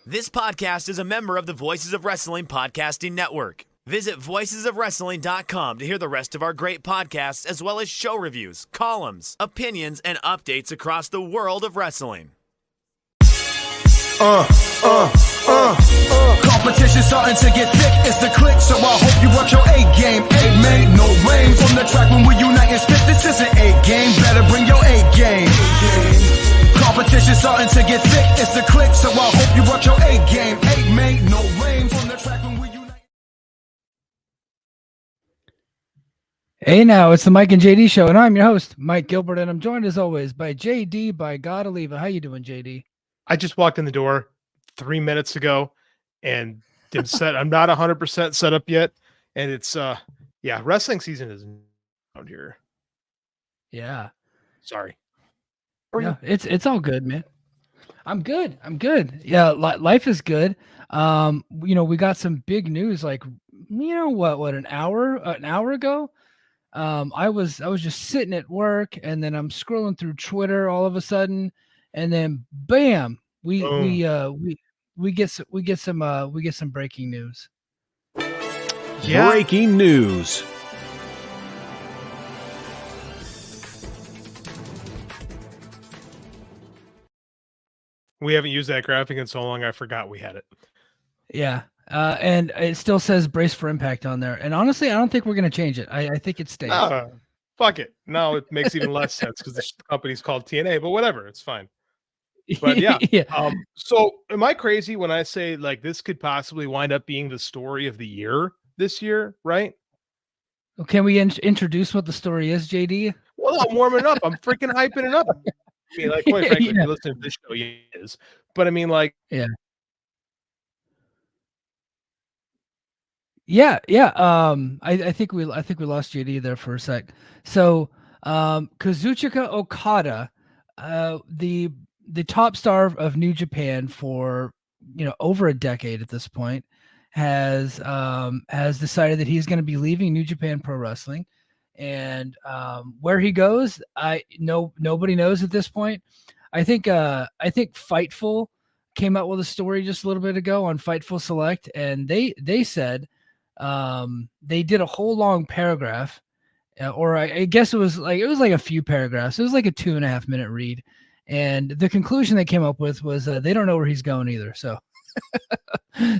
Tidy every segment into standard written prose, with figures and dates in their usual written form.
This podcast is a member of the Voices of Wrestling Podcasting Network. Visit voicesofwrestling.com to hear the rest of our great podcasts, as well as show reviews, columns, opinions, and updates across the world of wrestling. Competition starting to get thick, it's the click, so I hope you work your A game. A made no rain from the track when we unite and spit. This is an A game, better bring your A game. Competition starting to get thick, it's the click, so I hope you work your A game. A made no rain from the track when we unite. Hey now, it's the Mike and JD show, and I'm your host, Mike Gilbert, and I'm joined as always by JD by God Oliva. How you doing, JD? I just walked in the door 3 minutes ago and did set. I'm not 100% set up yet. And it's, wrestling season is out here. Yeah. Sorry. Yeah, it's all good, man. I'm good. Yeah. Life is good. We got some big news, like, an hour ago. I was just sitting at work, and then I'm scrolling through Twitter all of a sudden, and then bam, we get some breaking news. Yeah. Breaking news. We haven't used that graphic in so long, I forgot we had it. Yeah. And it still says brace for impact on there. And honestly, I don't think we're going to change it. I think it stays. Fuck it. No, it makes even less sense because the company's called TNA, but whatever. It's fine. But yeah. So am I crazy when I say like this could possibly wind up being the story of the year this year, right? Well, can we introduce what the story is, JD? Well, I'm warming up. I'm freaking hyping it up. I mean, like, quite frankly, if you listen to this show, it is. But I mean, like, Yeah. I think we lost JD there for a sec. So, Kazuchika Okada, the top star of New Japan for over a decade at this point, has decided that he's going to be leaving New Japan Pro Wrestling, and where he goes, nobody knows at this point. I think Fightful came out with a story just a little bit ago on Fightful Select, and they said they did a whole long paragraph, or I guess it was like a few paragraphs. It was like a 2.5 minute read, and the conclusion they came up with was they don't know where he's going either. So,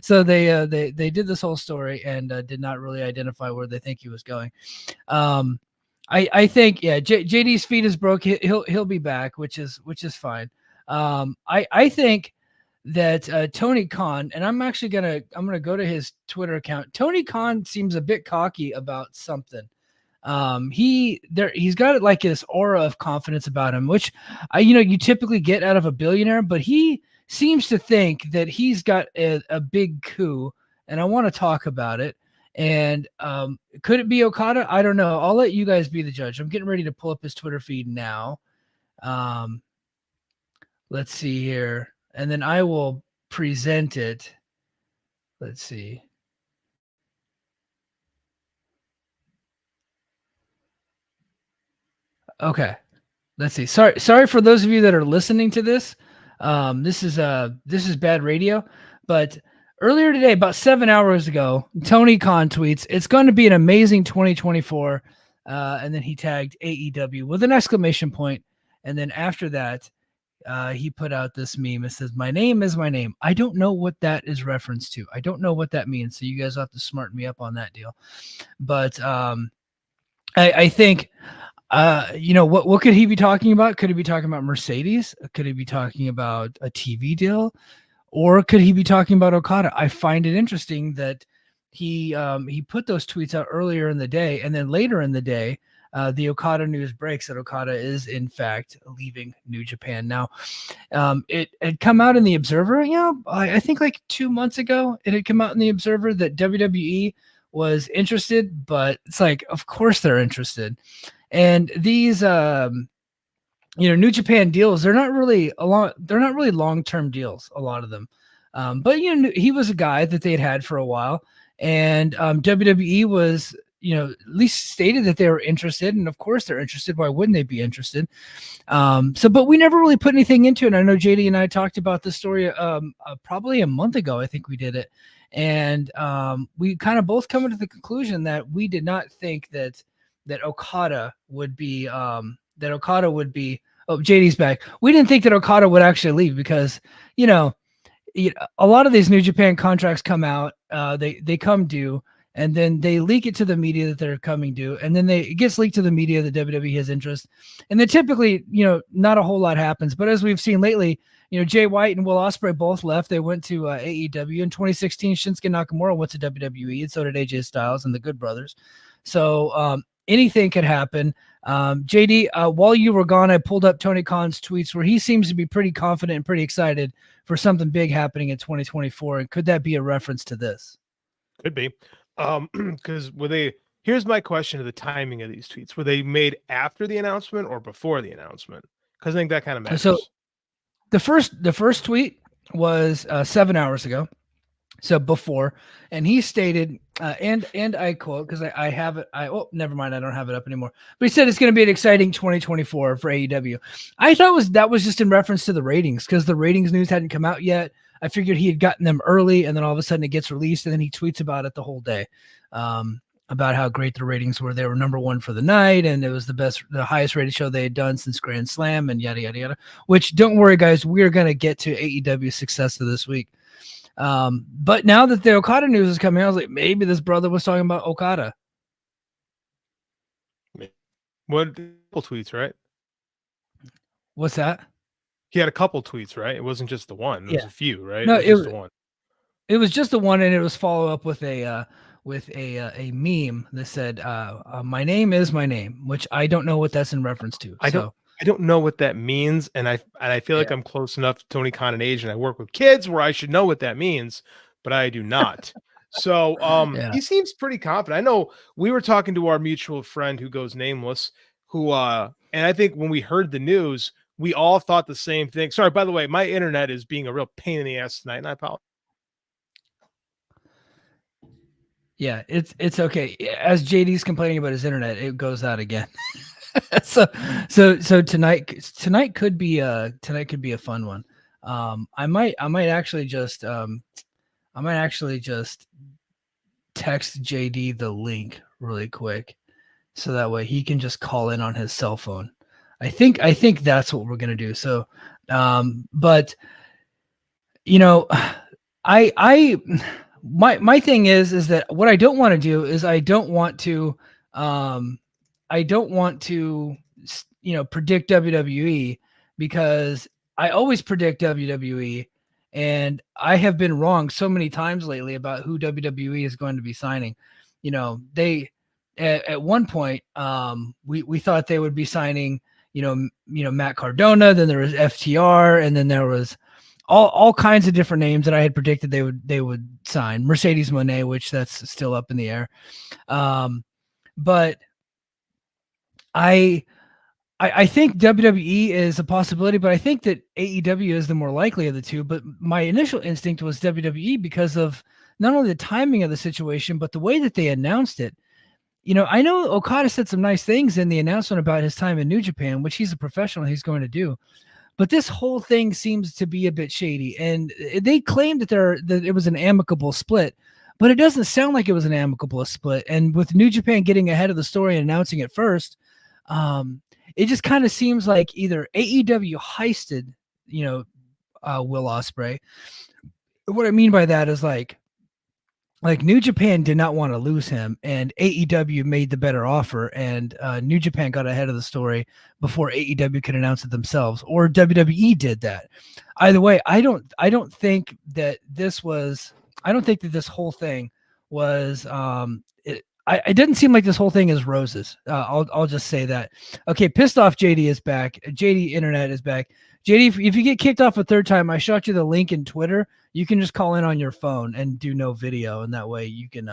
so they did this whole story and did not really identify where they think he was going. I think JD's feet is broke. He'll be back, which is fine. I think that Tony Khan, and I'm gonna go to his Twitter account. Tony Khan seems a bit cocky about something. He's got like this aura of confidence about him, which you typically get out of a billionaire, but he seems to think that he's got a big coup, and I want to talk about it. And could it be Okada? I don't know. I'll let you guys be the judge. I'm getting ready to pull up his Twitter feed now. Let's see here. And then I will present it. Let's see. Okay. Let's see. Sorry for those of you that are listening to this. This is bad radio, but earlier today, about 7 hours ago, Tony Khan tweets, "It's going to be an amazing 2024." And then he tagged AEW with an exclamation point. And then after that, he put out this meme. It says, "My name is my name." I don't know what that is reference to. I don't know what that means. So you guys have to smarten me up on that deal. But I think, what could he be talking about? Could he be talking about Mercedes? Could he be talking about a TV deal? Or could he be talking about Okada? I find it interesting that he put those tweets out earlier in the day, and then later in the day, the Okada news breaks that Okada is in fact leaving New Japan. Now, it had come out in the Observer. I think like 2 months ago, it had come out in the Observer that WWE was interested, but it's like, of course they're interested. And these, New Japan deals, they're not really long-term deals, a lot of them. But he was a guy that they'd had for a while, and WWE was, at least stated that they were interested, and of course they're interested. Why wouldn't they be interested? But we never really put anything into it. I know JD and I talked about this story probably a month ago. I think we did it, and we kind of both come to the conclusion that we did not think that Okada would be Oh, JD's back. We didn't think that Okada would actually leave because, a lot of these New Japan contracts come out, they come due, and then they leak it to the media that they're coming due, and then it gets leaked to the media that WWE has interest, and then typically, not a whole lot happens. But as we've seen lately, Jay White and Will Ospreay both left. They went to AEW in 2016. Shinsuke Nakamura went to WWE, and so did AJ Styles and the Good Brothers. So anything could happen. JD, while you were gone, I pulled up Tony Khan's tweets where he seems to be pretty confident and pretty excited for something big happening in 2024. And could that be a reference to this? Could be. Because here's my question to the timing of these tweets. Were they made after the announcement or before the announcement? Because I think that kind of matters. So the first tweet was 7 hours ago. So before, and he stated, and I quote, because I have it. Never mind. I don't have it up anymore. But he said it's going to be an exciting 2024 for AEW. I thought that was just in reference to the ratings, because the ratings news hadn't come out yet. I figured he had gotten them early, and then all of a sudden it gets released, and then he tweets about it the whole day, about how great the ratings were. They were number one for the night, and it was the highest rated show they had done since Grand Slam, and yada yada yada. Which, don't worry, guys, we're going to get to AEW's success of this week. But now that the Okada news is coming, I was like, maybe this brother was talking about Okada. What tweets, right? What's that? He had a couple tweets, right? It wasn't just the one. It was a few, right? No, it was just the one. It was just the one, and it was follow up with a meme that said, "My name is my name," which I don't know what that's in reference to. I don't know what that means, and I feel like I'm close enough to Tony Khan and age, and I work with kids where I should know what that means, but I do not. So he seems pretty confident. I know we were talking to our mutual friend who goes nameless, and I think when we heard the news, we all thought the same thing. Sorry, by the way, my internet is being a real pain in the ass tonight, and I apologize. Yeah, it's okay. As JD's complaining about his internet, it goes out again. so tonight could be a fun one. I might actually just text JD the link really quick, so that way he can just call in on his cell phone. I think that's what we're gonna do. So, but my thing is that what I don't want to do is I don't want to predict WWE, because I always predict WWE, and I have been wrong so many times lately about who WWE is going to be signing. They at one point we thought they would be signing Matt Cardona, then there was FTR, and then there was all kinds of different names that I had predicted they would sign. Mercedes Moné, which that's still up in the air. But I think WWE is a possibility, but I think that AEW is the more likely of the two. But my initial instinct was WWE because of not only the timing of the situation, but the way that they announced it. I know Okada said some nice things in the announcement about his time in New Japan, which he's a professional, he's going to do. But this whole thing seems to be a bit shady, and they claimed that it was an amicable split, but it doesn't sound like it was an amicable split. And with New Japan getting ahead of the story and announcing it first, it just kind of seems like either AEW heisted, Will Ospreay. What I mean by that is like New Japan did not want to lose him, and AEW made the better offer, and New Japan got ahead of the story before AEW could announce it themselves, or WWE did that. Either way, I don't think that this whole thing was it didn't seem like this whole thing is roses. I'll just say that. Okay, pissed off JD is back. JD internet is back. JD, if you get kicked off a third time, I shot you the link in Twitter. You can just call in on your phone and do no video, and that way you can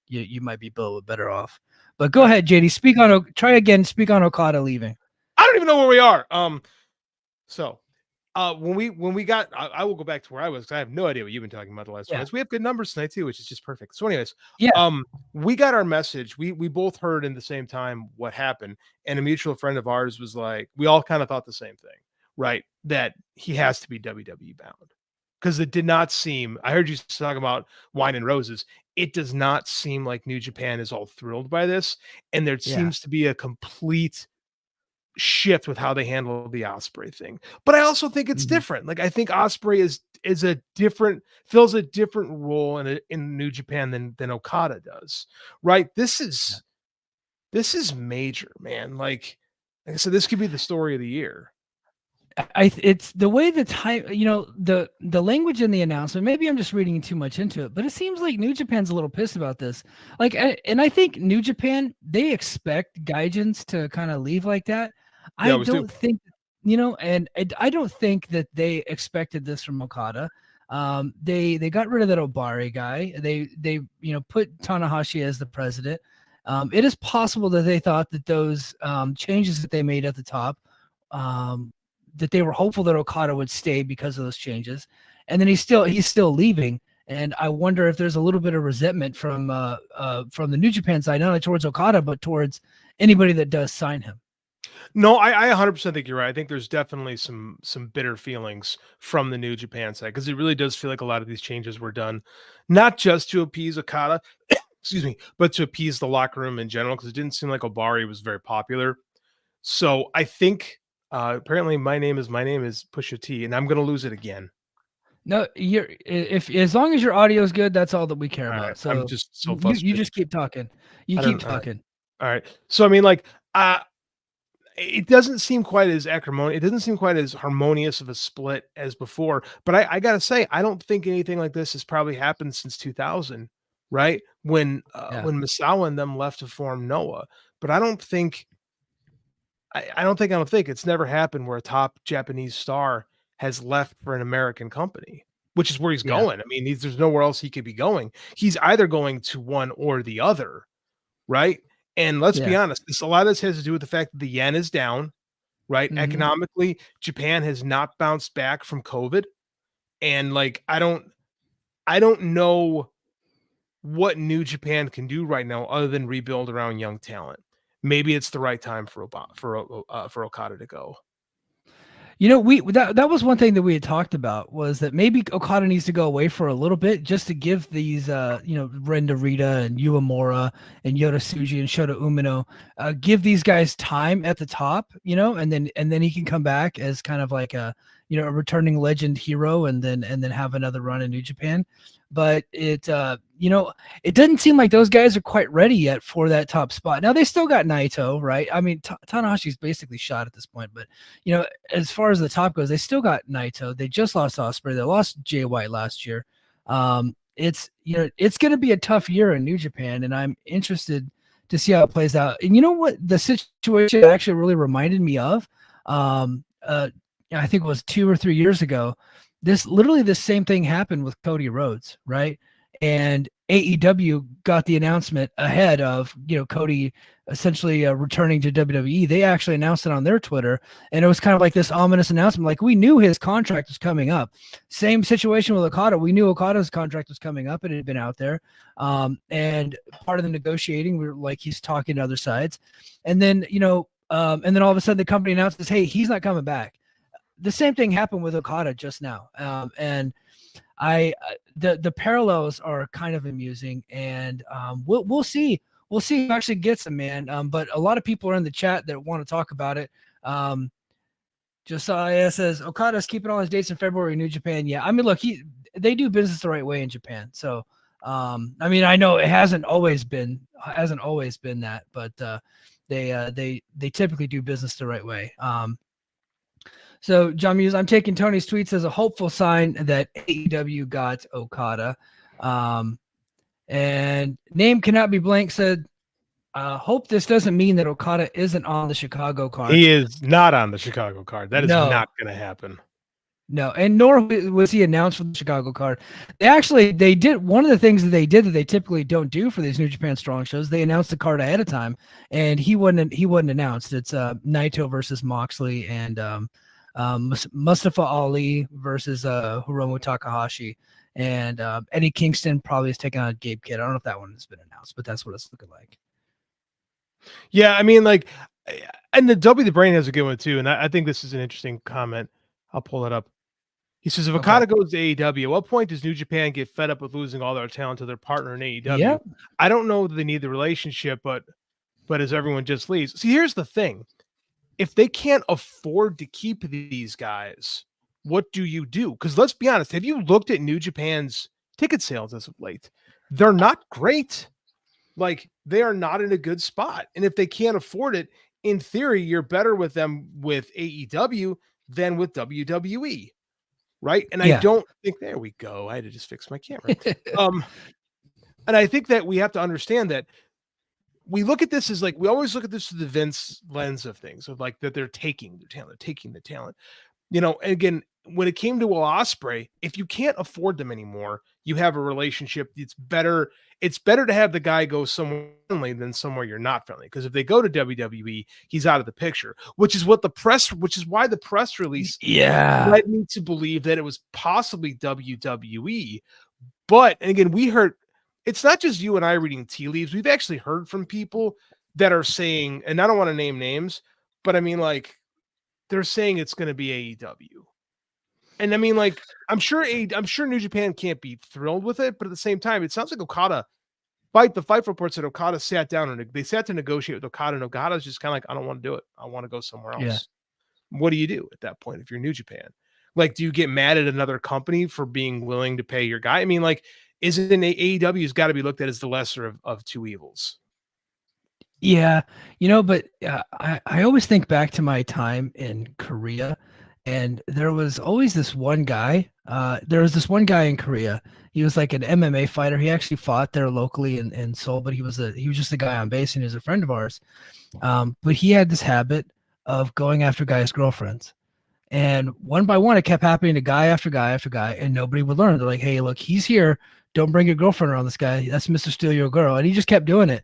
you might be a little bit better off. But go ahead, JD. Try again. Speak on Okada leaving. I don't even know where we are. So When we got, I will go back to where I was because I have no idea what you've been talking about the last 2 minutes. We have good numbers tonight too, which is just perfect. So, anyways, we got our message. We both heard in the same time what happened, and a mutual friend of ours was like, we all kind of thought the same thing, right? That he has to be WWE bound because it did not seem. I heard you talking about wine and roses. It does not seem like New Japan is all thrilled by this, and there seems to be a complete shift with how they handle the Ospreay thing. But I also think it's different. Like I think Ospreay is a different, fills a different role in New Japan than Okada does. Right? This is major, man. Like I said, this could be the story of the year. It's the way the time, the language in the announcement. Maybe I'm just reading too much into it, but it seems like New Japan's a little pissed about this. Like, and I think New Japan, they expect Gaijins to kind of leave like that. I don't think, and I don't think that they expected this from Okada. They got rid of that Obari guy. They put Tanahashi as the president. It is possible that they thought that those changes that they made at the top, that they were hopeful that Okada would stay because of those changes, and then he's still leaving. And I wonder if there's a little bit of resentment from the New Japan side, not only towards Okada but towards anybody that does sign him. No, I 100% think you're right. I think there's definitely some bitter feelings from the New Japan side because it really does feel like a lot of these changes were done not just to appease Okada, excuse me, but to appease the locker room in general because it didn't seem like Obari was very popular. So I think apparently my name is Pusha T, and I'm going to lose it again. No, as long as your audio is good, that's all that we care about. Right. So I'm just so frustrated. You just keep talking. Keep talking. All right. So I mean, like, it doesn't seem quite as acrimonious. It doesn't seem quite as harmonious of a split as before. But I gotta say, I don't think anything like this has probably happened since 2000, right? When Misawa and them left to form Noah. But I don't think it's never happened where a top Japanese star has left for an American company, which is where he's going. I mean, there's nowhere else he could be going. He's either going to one or the other, right? And let's be honest, a lot of this has to do with the fact that the yen is down, right? Mm-hmm. Economically, Japan has not bounced back from COVID. And like, I don't know what New Japan can do right now other than rebuild around young talent. Maybe it's the right time for Okada to go. That was one thing that we had talked about was that maybe Okada needs to go away for a little bit just to give these, Ren Narita and Uemura and Yota Tsuji and Shota Umino, give these guys time at the top, and then he can come back as kind of like a returning legend hero and then have another run in New Japan. But it doesn't seem like those guys are quite ready yet for that top spot. Now they still got Naito, right? I mean, Tanahashi's basically shot at this point, but as far as the top goes, they still got Naito. They just lost Ospreay. They lost Jay White last year. It's going to be a tough year in New Japan, and I'm interested to see how it plays out. And you know what the situation actually really reminded me of? I think it was 2 or 3 years ago. The same thing happened with Cody Rhodes, right? And AEW got the announcement ahead of, Cody essentially returning to WWE. They actually announced it on their Twitter, and it was kind of like this ominous announcement. Like, we knew his contract was coming up. Same situation with Okada. We knew Okada's contract was coming up. It had been out there. And part of the negotiating, we were like, he's talking to other sides. And then, all of a sudden the company announces, hey, he's not coming back. The same thing happened with Okada just now. And the parallels are kind of amusing, and we'll see who actually gets him, man. But a lot of people are in the chat that want to talk about it. Josiah says Okada's keeping all his dates in February in New Japan. Yeah, I mean, look, they do business the right way in Japan. So, I mean, I know it hasn't always been that, but they typically do business the right way. So, John Muse, I'm taking Tony's tweets as a hopeful sign that AEW got Okada. And name cannot be blank said, hope this doesn't mean that Okada isn't on the Chicago card. He is not on the Chicago card. That is not going to happen. No, and nor was he announced for the Chicago card. They did one of the things that they did that they typically don't do for these New Japan Strong shows. They announced the card ahead of time, and he wasn't announced. It's Naito versus Moxley and Mustafa Ali versus Hiromu Takahashi. And Eddie Kingston probably is taking on Gabe Kidd. I don't know if that one has been announced, but that's what it's looking like. Yeah, I mean, like, and the W the Brain has a good one too. And I think this is an interesting comment. I'll pull it up. He says, if Okada goes to AEW, at what point does New Japan get fed up with losing all their talent to their partner in AEW? Yep. I don't know that they need the relationship, but as everyone just leaves. See, here's the thing. If they can't afford to keep these guys, what do you do? Because let's be honest, have you looked at New Japan's ticket sales as of late? They're not great. Like, they are not in a good spot. And if they can't afford it, in theory, you're better with them with AEW than with WWE. Right. And I don't think, there we go. I had to just fix my camera. And I think that we have to understand that we look at this as like, we always look at this through the Vince lens of things, of like that they're taking their talent, taking the talent, you know. And again, when it came to Will Ospreay, if you can't afford them anymore, you have a relationship. It's better to have the guy go somewhere friendly than somewhere you're not friendly. Because if they go to WWE, he's out of the picture, which is why the press release led me to believe that it was possibly WWE. But, and again, we heard, it's not just you and I reading tea leaves. We've actually heard from people that are saying, and I don't want to name names, but I mean, like, they're saying it's going to be AEW. And I mean, like, I'm sure New Japan can't be thrilled with it, but at the same time, it sounds like Okada, the fight reports that Okada sat down and they sat to negotiate with Okada, and Okada's just kind of like, I don't want to do it. I want to go somewhere else. Yeah. What do you do at that point if you're New Japan? Like, do you get mad at another company for being willing to pay your guy? I mean, like, isn't AEW has got to be looked at as the lesser of two evils? Yeah, you know, but I always think back to my time in Korea, and there was always this one guy. There was this one guy in Korea. He was like an MMA fighter. He actually fought there locally in Seoul, but he was just a guy on base, and he was a friend of ours. But he had this habit of going after guys' girlfriends. And one by one, it kept happening to guy after guy after guy, and nobody would learn. They're like, hey, look, he's here. Don't bring your girlfriend around this guy. That's Mr. Steal Your Girl. And he just kept doing it.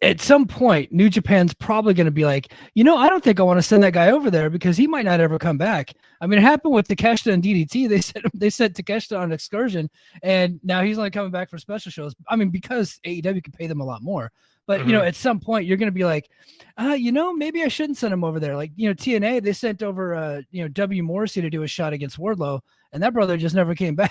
At some point, New Japan's probably going to be like, you know, I don't think I want to send that guy over there because he might not ever come back. I mean, it happened with Takeshita and DDT. They sent Takeshita on an excursion, and now he's only coming back for special shows. I mean, because AEW can pay them a lot more. But, you know, at some point, you're going to be like, you know, maybe I shouldn't send him over there. Like, you know, TNA, they sent over, you know, W. Morrissey to do a shot against Wardlow, and that brother just never came back.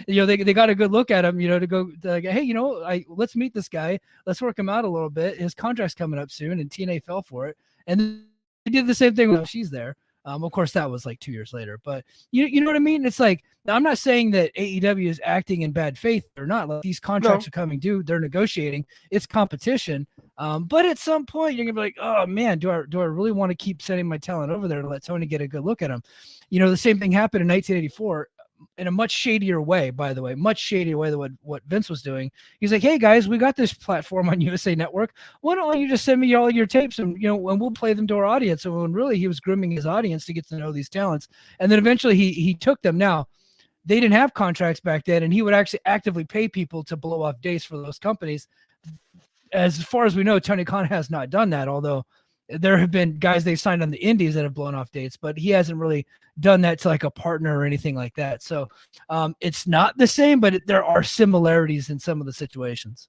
You know, they got a good look at him, you know, to go, like, hey, you know, let's meet this guy. Let's work him out a little bit. His contract's coming up soon, and TNA fell for it. And they did the same thing when she's there. Of course, that was like 2 years later. But you know what I mean? It's like, I'm not saying that AEW is acting in bad faith or not. Like, these contracts are coming due. They're negotiating. It's competition. But at some point, you're going to be like, oh, man, do I really want to keep sending my talent over there to let Tony get a good look at him? You know, the same thing happened in 1984 in a much shadier way, by the way, much shadier way than what Vince was doing. He's like, hey, guys, we got this platform on USA Network. Why don't you just send me all your tapes and, you know, and we'll play them to our audience. So when really he was grooming his audience to get to know these talents. And then eventually he took them. Now, they didn't have contracts back then, and he would actually actively pay people to blow off dates for those companies. As far as we know, Tony Khan has not done that, although there have been guys they've signed on the indies that have blown off dates, but he hasn't really done that to like a partner or anything like that. So it's not the same, but there are similarities in some of the situations.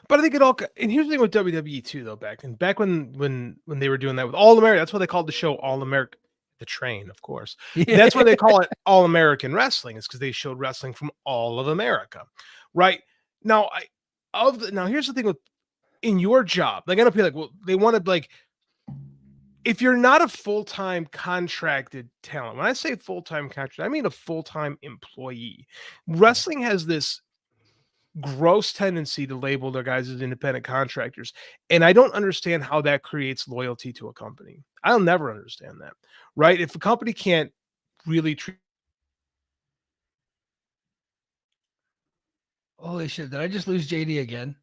But I think it all, and here's the thing with WWE too, though, back when they were doing that with All American, that's why they called the show All American, the train, of course. Yeah. That's why they call it All American Wrestling, is because they showed wrestling from all of America, right? Now, here's the thing with, in your job, like, I know people like, well, they want to, like, if you're not a full-time contracted talent, when I say full-time contract, I mean a full-time employee. Wrestling has this gross tendency to label their guys as independent contractors. And I don't understand how that creates loyalty to a company. I'll never understand that, right? If a company can't really treat. Holy shit, did I just lose JD again?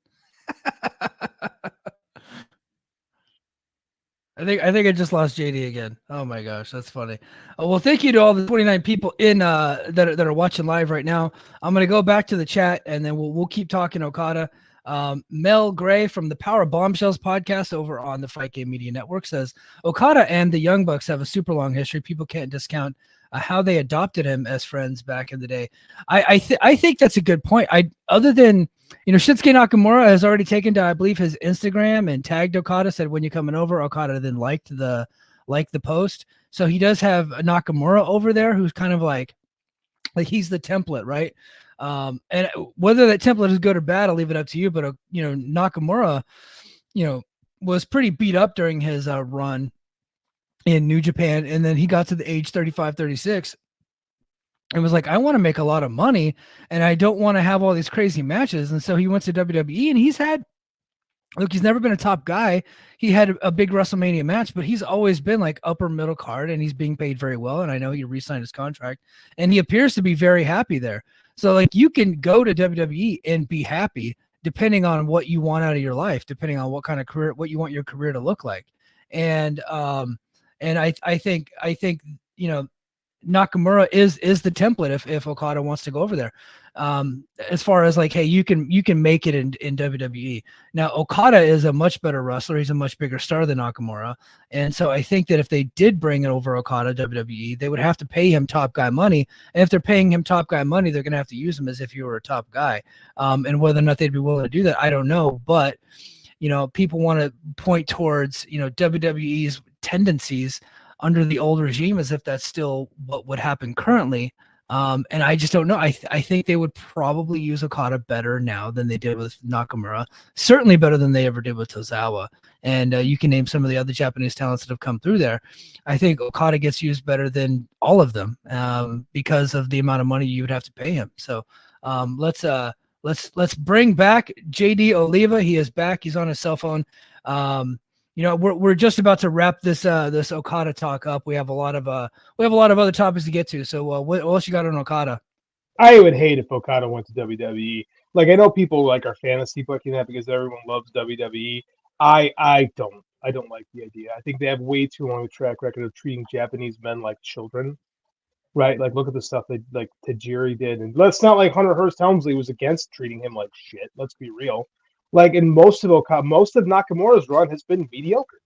I think I just lost JD again. Oh my gosh, that's funny. Well, thank you to all the 29 people in that are watching live right now. I'm gonna go back to the chat, and then we'll keep talking Okada. Mel Gray from the Power Bombshells podcast over on the Fight Game Media Network says Okada and the Young Bucks have a super long history. People can't discount how they adopted him as friends back in the day. I think that's a good point. Other than, Shinsuke Nakamura has already taken to, I believe, his Instagram and tagged Okada, said when you coming over. Okada then liked the post. So he does have a Nakamura over there who's kind of like he's the template, right? And whether that template is good or bad, I'll leave it up to you. But Nakamura, was pretty beat up during his run in New Japan, and then he got to the age 35, 36 and was like, I want to make a lot of money and I don't want to have all these crazy matches. And so he went to WWE, and he's never been a top guy. He had a big WrestleMania match, but he's always been like upper middle card, and he's being paid very well. And I know he re-signed his contract, and he appears to be very happy there. So like you can go to WWE and be happy depending on what you want out of your life, depending on what kind of career, what you want your career to look like. And I think Nakamura is the template if Okada wants to go over there. As far as like, hey, you can make it in WWE. Now Okada is a much better wrestler. He's a much bigger star than Nakamura. And so I think that if they did bring it over Okada WWE, they would have to pay him top guy money. And if they're paying him top guy money, they're going to have to use him as if you were a top guy. And whether or not they'd be willing to do that, I don't know. But, people want to point towards, WWE's tendencies under the old regime as if that's still what would happen currently. And I just don't know. I think they would probably use Okada better now than they did with Nakamura. Certainly better than they ever did with Tozawa. And you can name some of the other Japanese talents that have come through there. I think Okada gets used better than all of them because of the amount of money you would have to pay him. So let's bring back JD Oliva. He is back. He's on his cell phone. We're just about to wrap this Okada talk up. We have a lot of other topics to get to. So what else you got on Okada? I would hate if Okada went to WWE. Like I know people like are fantasy booking that because everyone loves WWE. I don't like the idea. I think they have way too long a track record of treating Japanese men like children. Right? Like look at the stuff that like Tajiri did, and let's not like Hunter Hearst Helmsley was against treating him like shit. Let's be real. Like in most of Nakamura's run has been mediocre.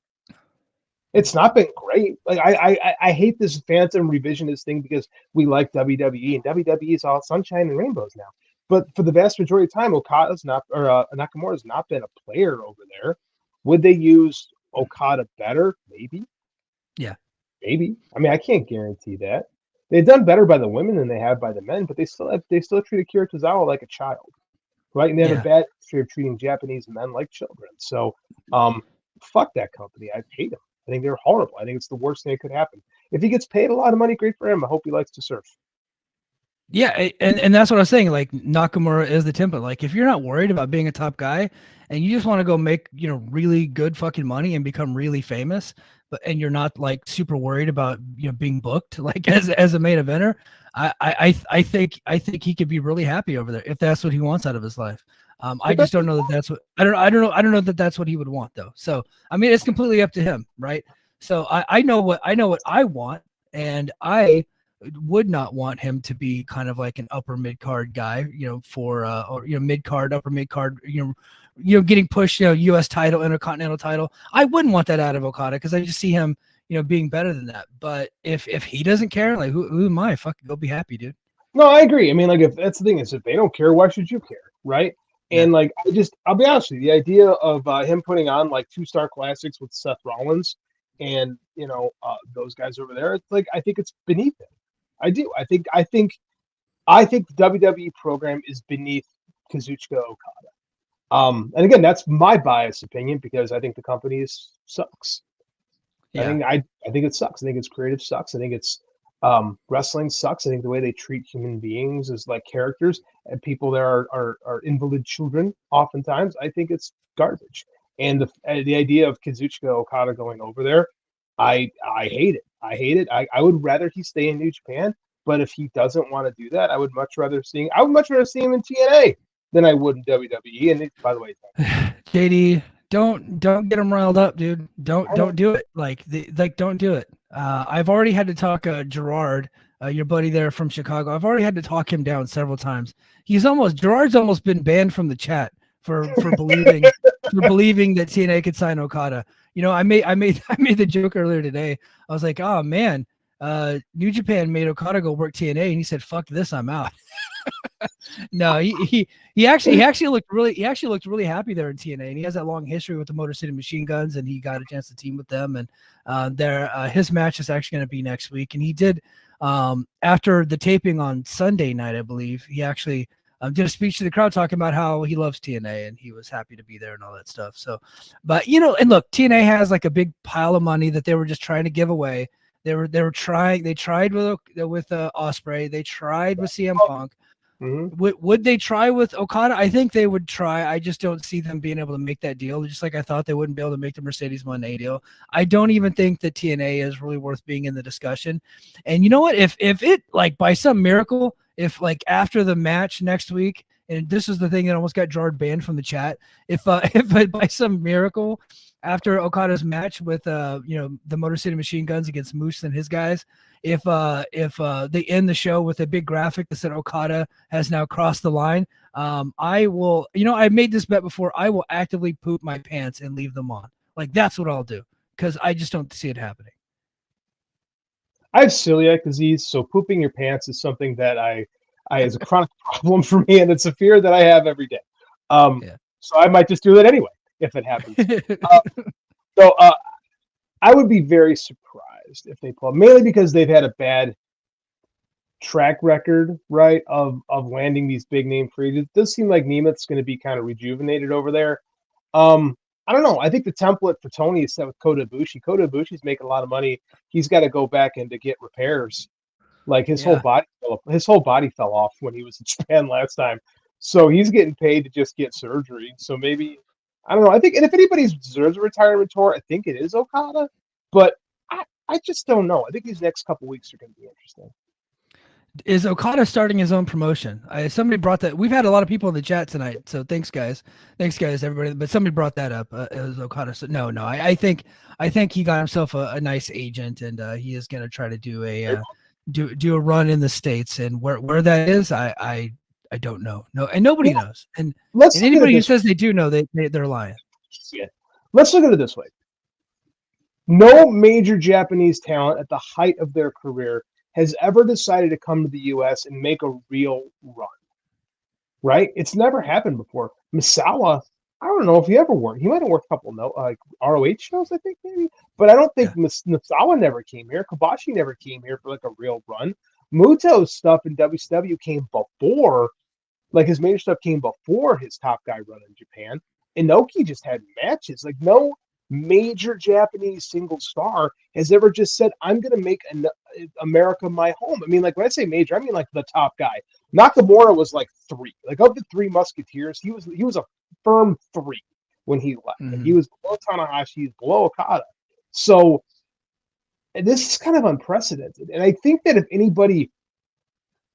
It's not been great. Like I hate this phantom revisionist thing because we like WWE, and WWE is all sunshine and rainbows now. But for the vast majority of time, Nakamura's not been a player over there. Would they use Okada better? Maybe. Yeah. Maybe. I mean, I can't guarantee that. They've done better by the women than they have by the men, but they still treat Akira Tozawa like a child. Right, and they have a bad history of treating Japanese men like children. So, fuck that company. I hate them. I think they're horrible. I think it's the worst thing that could happen. If he gets paid a lot of money, great for him. I hope he likes to surf. Yeah, and that's what I was saying. Like Nakamura is the template. Like if you're not worried about being a top guy and you just want to go make really good fucking money and become really famous, and you're not like super worried about being booked like as a main eventer, I think he could be really happy over there if that's what he wants out of his life. I just don't know that that's what I don't know that that's what he would want though. So I mean, it's completely up to him, right? So I know what I want, and I would not want him to be kind of like an upper mid card guy, or mid card, upper mid card, getting pushed, U.S. title, Intercontinental title. I wouldn't want that out of Okada because I just see him, being better than that. But if he doesn't care, like who am I? Fucking go be happy, dude. No, I agree. I mean, like if that's the thing is if they don't care, why should you care, right? And like I'll be honest with you, the idea of him putting on like 2-star classics with Seth Rollins and those guys over there, it's like I think it's beneath him. I do. I think the WWE program is beneath Kazuchika Okada. And again, that's my biased opinion because I think the company sucks. Yeah. I think it sucks. I think its creative sucks. I think it's wrestling sucks. I think the way they treat human beings as like characters and people that are invalid children oftentimes, I think it's garbage. And the idea of Kazuchika Okada going over there, I hate it. I hate it. I would rather he stay in New Japan, but if he doesn't want to do that, I would much rather see him in TNA than I would in WWE. And by the way, JD, don't get him riled up, dude. Don't do it. Don't do it. I've already had to talk Gerard, your buddy there from Chicago. I've already had to talk him down several times. Gerard's almost been banned from the chat for believing that TNA could sign Okada. You know, I made the joke earlier today. I was like, oh man, New Japan made Okada go work TNA, and he said, "Fuck this, I'm out." No, he actually looked really happy there in TNA, and he has that long history with the Motor City Machine Guns, and he got a chance to team with them. And his match is actually going to be next week, and he did after the taping on Sunday night, I believe. He actually did a speech to the crowd talking about how he loves TNA and he was happy to be there and all that stuff. So, but you know, and look, TNA has like a big pile of money that they were just trying to give away. They tried with Ospreay, they tried with CM Punk. Mm-hmm. Would they try with Okada? I think they would try. I just don't see them being able to make that deal. Just like I thought they wouldn't be able to make the Mercedes Monday deal. I don't even think that TNA is really worth being in the discussion. And you know what? If it, like, by some miracle, if like after the match next week, and this is the thing that almost got Jard banned from the chat, if by some miracle after Okada's match with the Motor City Machine Guns against Moose and his guys, if they end the show with a big graphic that said Okada has now crossed the line, I will, I made this bet before, I will actively poop my pants and leave them on. Like, that's what I'll do, because I just don't see it happening. I have celiac disease, so pooping your pants is something that I is a chronic problem for me, and it's a fear that I have every day. So I might just do that anyway if it happens. So I would be very surprised if they pull, mainly because they've had a bad track record, right, of landing these big name free agents. It does seem like Nemeth's going to be kind of rejuvenated over there. I don't know. I think the template for Tony is set with Kota Ibushi. Kota Ibushi's making a lot of money. He's got to go back and to get repairs. Like his whole body fell off when he was in Japan last time. So he's getting paid to just get surgery. So maybe, I don't know. I think, and if anybody deserves a retirement tour, I think it is Okada. But I just don't know. I think these next couple weeks are going to be interesting. Is Okada starting his own promotion? Somebody brought that. We've had a lot of people in the chat tonight, so thanks guys, everybody. But somebody brought that up. It was Okada. So no. I think he got himself a nice agent, and he is going to try to do a run in the States. And where that is, I don't know. No, and nobody knows. And anybody who says they do know, they're lying. Yeah. Let's look at it this way. No major Japanese talent at the height of their career has ever decided to come to the U.S. and make a real run, right? It's never happened before. Misawa, I don't know if he ever worked. He might have worked a couple ROH shows, I think, maybe. But I don't think Misawa never came here. Kobashi never came here for like a real run. Muto's stuff in WCW came before, like his major stuff came before his top guy run in Japan. Inoki just had matches. Like no major Japanese single star has ever just said, I'm going to make America my home. I mean, like when I say major, I mean like the top guy. Nakamura was like 3. Like of the 3 Musketeers, he was a firm 3 when he left. Mm-hmm. Like, he was below Tanahashi, he was below Okada. So this is kind of unprecedented. And I think that if anybody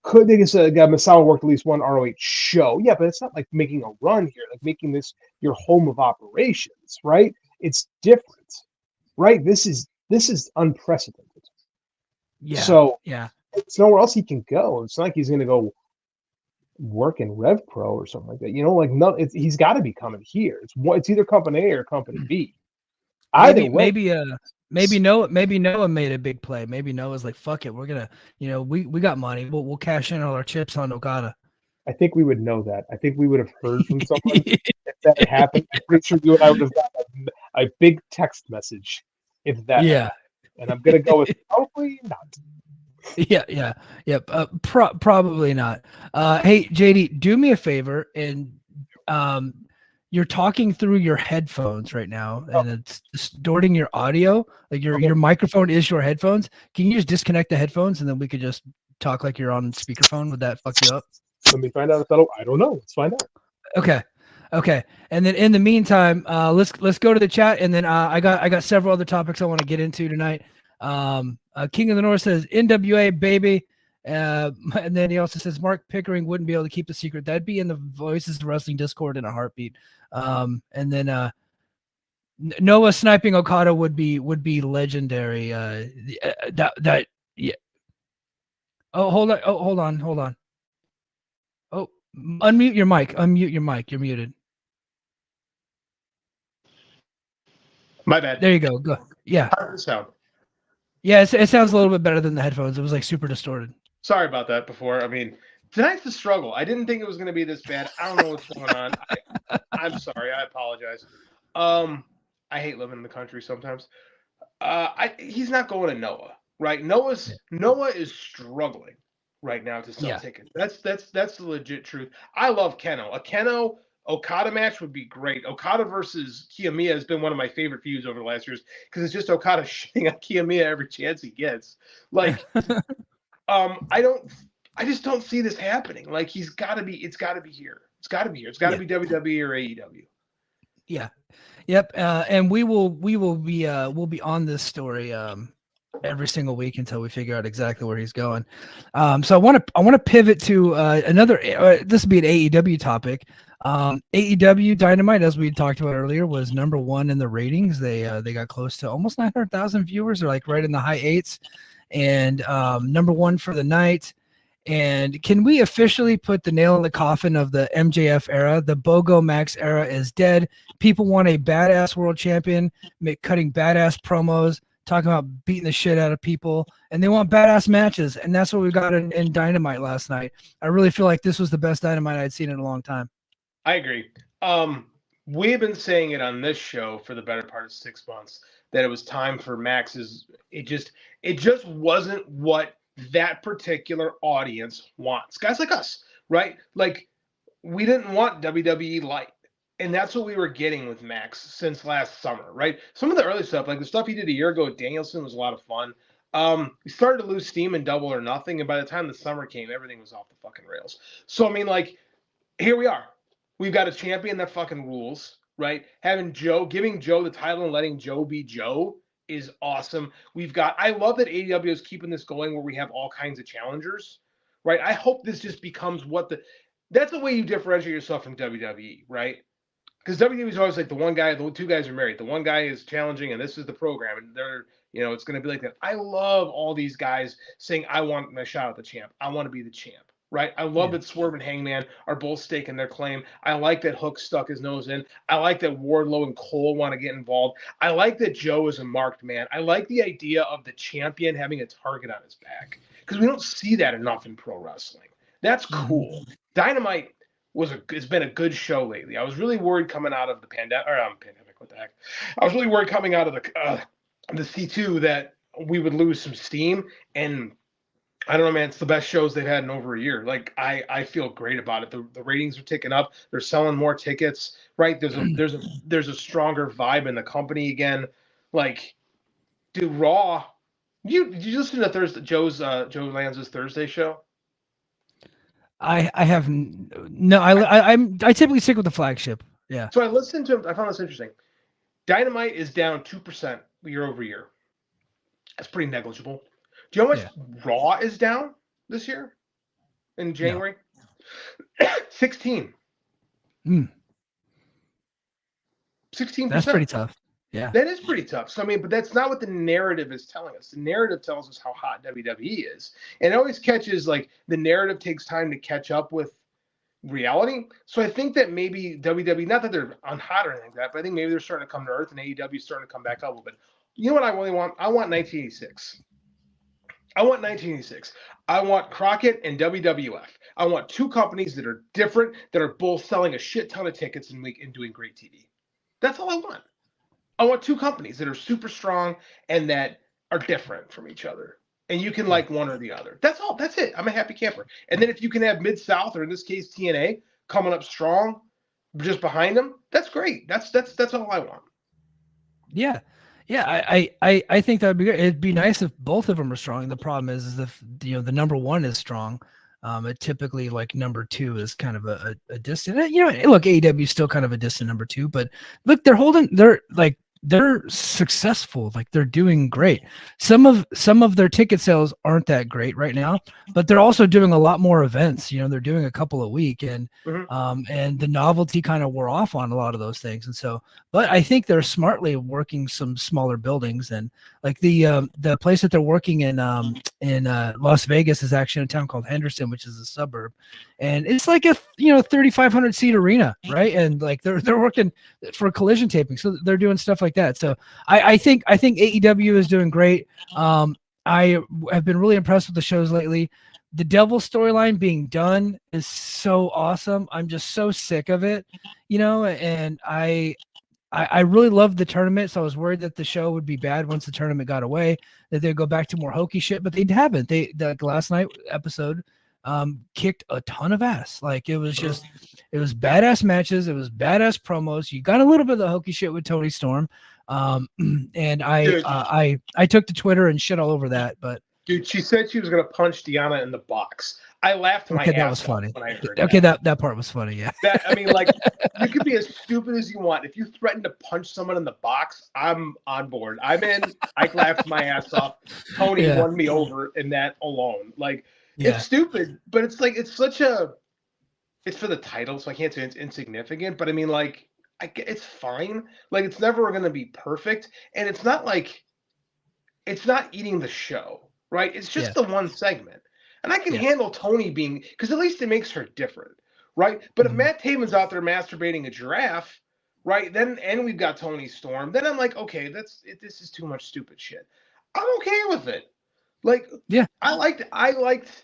could, they just Misawa worked at least one ROH show. Yeah, but it's not like making a run here, like making this your home of operations, right? It's different, right? This is unprecedented. Yeah. So yeah, it's nowhere else he can go. It's not like he's going to go work in Rev Pro or something like that. Like no, he's got to be coming here. It's either Company A or Company B. Maybe Noah made a big play. Maybe Noah's like, fuck it, we're gonna, we got money. We'll cash in all our chips on Okada. I think we would know that. I think we would have heard from someone if that had happened. I'm pretty sure you and I would have gotten a big text message if that happened. And I'm going to go with probably not. Yeah. Probably not. Hey, JD, do me a favor. And you're talking through your headphones right now, and it's distorting your audio. Like your microphone is your headphones. Can you just disconnect the headphones, and then we could just talk like you're on speakerphone? Would that fuck you up? Let me find out if that'll. I don't know. Let's find out. Okay. And then in the meantime, let's go to the chat, and then I got several other topics I want to get into tonight. King of the North says NWA baby, and then he also says Mark Pickering wouldn't be able to keep the secret. That'd be in the Voices of Wrestling Discord in a heartbeat. And then Noah sniping Okada would be legendary. That yeah. Oh, hold on. Oh, unmute your mic. You're muted. My bad. There you go. Go. Yeah. How does it sound? Yeah, it sounds a little bit better than the headphones. It was like super distorted. Sorry about that before. I mean, tonight's the struggle. I didn't think it was going to be this bad. I don't know what's going on. I'm sorry. I apologize. I hate living in the country sometimes. He's not going to Noah, right? Noah is struggling right now to sell tickets. That's the legit truth. I love Keno. A Keno Okada match would be great. Okada versus Kiyomiya has been one of my favorite feuds over the last years because it's just Okada shitting on Kiyomiya every chance he gets. Like, I just don't see this happening. Like, it's got to be here. It's got to be here. It's got to be WWE or AEW. Yeah. Yep. And we'll be on this story every single week until we figure out exactly where he's going. So I want to pivot to another. This will be an AEW topic. AEW Dynamite, as we talked about earlier, was number 1 in the ratings. They got close to almost 900,000 viewers. They're like right in the high 8s, and number 1 for the night. And can we officially put the nail in the coffin of the MJF era? The BOGO Max era is dead. People want a badass world champion, cutting badass promos, talking about beating the shit out of people, and they want badass matches. And that's what we got in Dynamite last night. I really feel like this was the best Dynamite I'd seen in a long time. I agree. We've been saying it on this show for the better part of 6 months that it was time for Max's. It just wasn't what that particular audience wants. Guys like us, right? Like, we didn't want WWE light. And that's what we were getting with Max since last summer, right? Some of the early stuff, like the stuff he did a year ago with Danielson, was a lot of fun. He started to lose steam in Double or Nothing, and by the time the summer came, everything was off the fucking rails. So, I mean, like, here we are. We've got a champion that fucking rules, right? Giving Joe the title and letting Joe be Joe is awesome. I love that AEW is keeping this going where we have all kinds of challengers, right? I hope this just becomes that's the way you differentiate yourself from WWE, right? Because WWE is always like the 2 guys are married. The one guy is challenging and this is the program. And it's going to be like that. I love all these guys saying, I want my shot at the champ. I want to be the champ. Right. I love that Swerve and Hangman are both staking their claim. I like that Hook stuck his nose in. I like that Wardlow and Cole want to get involved. I like that Joe is a marked man. I like the idea of the champion having a target on his back because we don't see that enough in pro wrestling. That's cool. Dynamite has been a good show lately. I was really worried coming out of the pandemic. What the heck? I was really worried coming out of the C2 that we would lose some steam, and I don't know, man. It's the best shows they've had in over a year. Like, I feel great about it. The ratings are ticking up. They're selling more tickets, right? There's a stronger vibe in the company again. Like, dude, Raw. Did you listen to Joe Lanza's Thursday show? I have no. I typically stick with the flagship. Yeah. So I listened to him. I found this interesting. Dynamite is down 2% year over year. That's pretty negligible. Do you know how much Raw is down this year in January? No. 16. 16%. That's pretty tough. Yeah. That is pretty tough. So, I mean, but that's not what the narrative is telling us. The narrative tells us how hot WWE is. And it always catches, like, the narrative takes time to catch up with reality. So I think that maybe WWE, not that they're on hot or anything like that, but I think maybe they're starting to come to earth and AEW is starting to come back up a little bit. You know what I really want? I want 1986. I want Crockett and WWF. I want 2 companies that are different, that are both selling a shit ton of tickets and doing great TV. That's all I want. I want 2 companies that are super strong and that are different from each other. And you can like one or the other. That's all. That's it. I'm a happy camper. And then if you can have Mid-South, or in this case TNA, coming up strong just behind them, that's great. That's all I want. Yeah. Yeah, I think that would be great. It'd be nice if both of them are strong. The problem is if the number 1 is strong, it typically, like, number 2 is kind of a distant. Look, AEW is still kind of a distant number 2, but look, they're successful. Like, they're doing great. Some of their ticket sales aren't that great right now, but they're also doing a lot more events. They're doing a couple a week, and and the novelty kind of wore off on a lot of those things. And so, but I think they're smartly working some smaller buildings, and like the place that they're working in Las Vegas is actually in a town called Henderson, which is a suburb, and it's like a 3,500 seat arena, right? And like they're working for collision taping, so they're doing stuff like like that. So I think AEW is doing great. I have been really impressed with the shows lately. The Devil storyline being done is so awesome. I'm just so sick of it, and I really loved the tournament, so I was worried that the show would be bad once the tournament got away, that they'd go back to more hokey shit, but they haven't. The last night episode kicked a ton of ass. Like it was badass matches, it was badass promos. You got a little bit of the hokey shit with Toni Storm, and I took to Twitter and shit all over that. But dude, she said she was gonna punch Deanna in the box. I laughed my ass that was funny. When I heard that part was funny. Yeah. Like you could be as stupid as you want. If you threaten to punch someone in the box, I'm on board. I'm in. I laughed my ass off. Tony won me over in that alone. Like it's stupid, but it's like it's for the title, so I can't say it's insignificant. But I mean, like it's fine. Like it's never going to be perfect, and it's not eating the show, right? It's just the one segment. And I can handle Tony being, because at least it makes her different, right? But if Matt Taven's out there masturbating a giraffe, right, and we've got Toni Storm, then I'm like, okay, this is too much stupid shit. I'm okay with it. Like, I liked